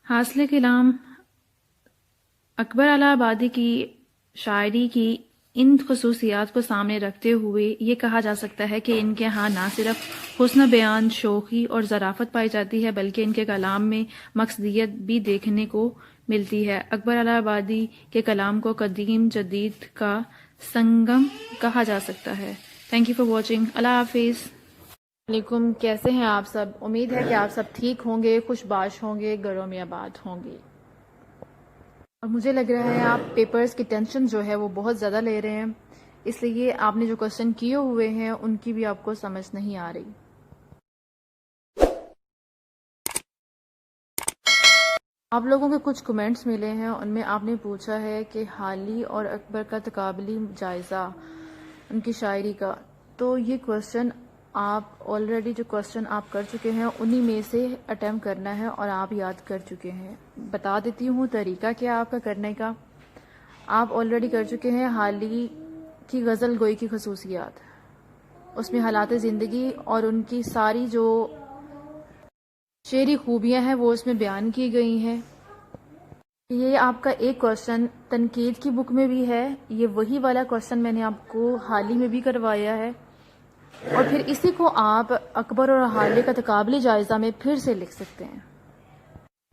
حاصل کلام، اکبر الہ آبادی کی شاعری کی ان خصوصیات کو سامنے رکھتے ہوئے یہ کہا جا سکتا ہے کہ ان کے ہاں نہ صرف حسن بیان، شوخی اور ظرافت پائی جاتی ہے، بلکہ ان کے کلام میں مقصدیت بھی دیکھنے کو ملتی ہے۔ اکبر الہ آبادی کے کلام کو قدیم جدید کا سنگم کہا جا سکتا ہے۔ Thank you for watching. اللہ حافظ۔ السلام علیکم، کیسے ہیں آپ سب؟ امید ہے کہ آپ سب ٹھیک ہوں گے، خوش باش ہوں گے، گھروں میں آباد ہوں گے۔ اور مجھے لگ رہا ہے آپ پیپرز کی ٹینشن جو ہے وہ بہت زیادہ لے رہے ہیں، اس لیے آپ نے جو کوشچن کیے ہوئے ہیں ان کی بھی آپ کو سمجھ نہیں آ رہی۔ آپ لوگوں کے کچھ کمنٹس ملے ہیں، ان میں آپ نے پوچھا ہے کہ حالی اور اکبر کا تقابلی جائزہ ان کی شاعری کا، تو یہ کوشچن آپ آلریڈی جو کوشچن آپ کر چکے ہیں انہی میں سے اٹیمپٹ کرنا ہے، اور آپ یاد کر چکے ہیں۔ بتا دیتی ہوں طریقہ کیا آپ کا کرنے کا۔ آپ آلریڈی کر چکے ہیں حالی کی غزل گوئی کی خصوصیات، اس میں حالات زندگی اور ان کی ساری جو شعری خوبیاں ہیں وہ اس میں بیان کی گئی ہیں۔ یہ آپ کا ایک کوشچن تنقید کی بک میں بھی ہے، یہ وہی والا کوشچن میں نے آپ کو حالی میں بھی کروایا ہے، اور پھر اسی کو آپ اکبر اور حالی کا تقابلی جائزہ میں پھر سے لکھ سکتے ہیں۔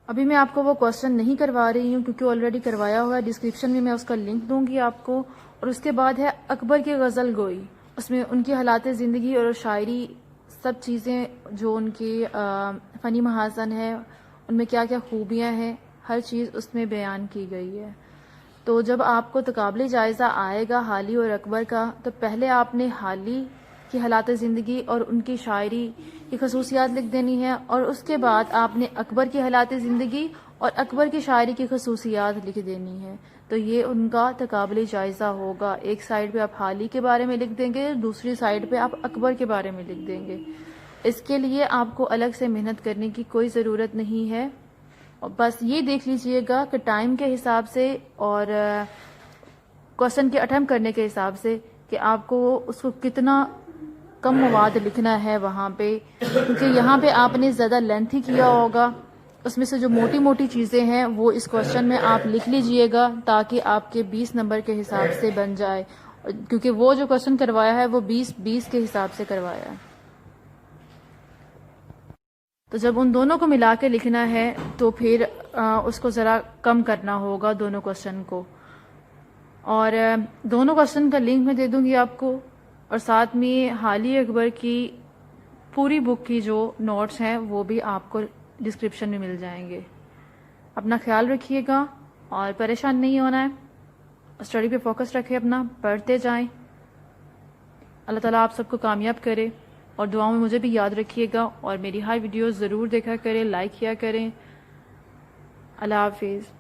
ابھی میں آپ کو وہ کوشچن نہیں کروا رہی ہوں کیونکہ آلریڈی کروایا ہوا ہے، ڈسکرپشن میں اس کا لنک دوں گی آپ کو۔ اور اس کے بعد ہے اکبر کی غزل گوئی، اس میں ان کی حالات زندگی اور شاعری سب چیزیں جو ان کی فنی محاسن ہے، ان میں کیا کیا خوبیاں ہیں، ہر چیز اس میں بیان کی گئی ہے۔ تو جب آپ کو تقابلی جائزہ آئے گا حالی اور اکبر کا، تو پہلے آپ نے حالی کی حالات زندگی اور ان کی شاعری کی خصوصیات لکھ دینی ہے، اور اس کے بعد آپ نے اکبر کی حالات زندگی اور اکبر کی شاعری کی خصوصیات لکھ دینی ہے۔ تو یہ ان کا تقابلی جائزہ ہوگا۔ ایک سائیڈ پہ آپ حالی کے بارے میں لکھ دیں گے، دوسری سائیڈ پہ آپ اکبر کے بارے میں لکھ دیں گے۔ اس کے لیے آپ کو الگ سے محنت کرنے کی کوئی ضرورت نہیں ہے، بس یہ دیکھ لیجئے گا کہ ٹائم کے حساب سے اور کوشچن کے اٹمپٹ کرنے کے حساب سے کہ آپ کو اس کو کتنا کم مواد لکھنا ہے وہاں پہ، کیونکہ یہاں پہ آپ نے زیادہ لینتھی کیا ہوگا. اس میں سے جو موٹی موٹی چیزیں ہیں وہ اس کوشچن میں آپ لکھ لیجئے گا تاکہ آپ کے 20 نمبر کے حساب سے بن جائے، کیونکہ وہ جو کوشچن کروایا ہے وہ 20 کے حساب سے کروایا ہے. تو جب ان دونوں کو ملا کے لکھنا ہے تو پھر اس کو ذرا کم کرنا ہوگا دونوں کوشچن کو. اور دونوں کوشچن کا لنک میں دے دوں گی آپ کو، اور ساتھ میں حالی اکبر کی پوری بک کی جو نوٹس ہیں وہ بھی آپ کو ڈسکرپشن میں مل جائیں گے. اپنا خیال رکھیے گا اور پریشان نہیں ہونا ہے، اسٹڈی پہ فوکس رکھیں، اپنا پڑھتے جائیں. اللہ تعالیٰ آپ سب کو کامیاب کرے، اور دعاؤں میں مجھے بھی یاد رکھیے گا، اور میری ہر ویڈیوز ضرور دیکھا کریں، لائک کیا کریں. اللہ حافظ.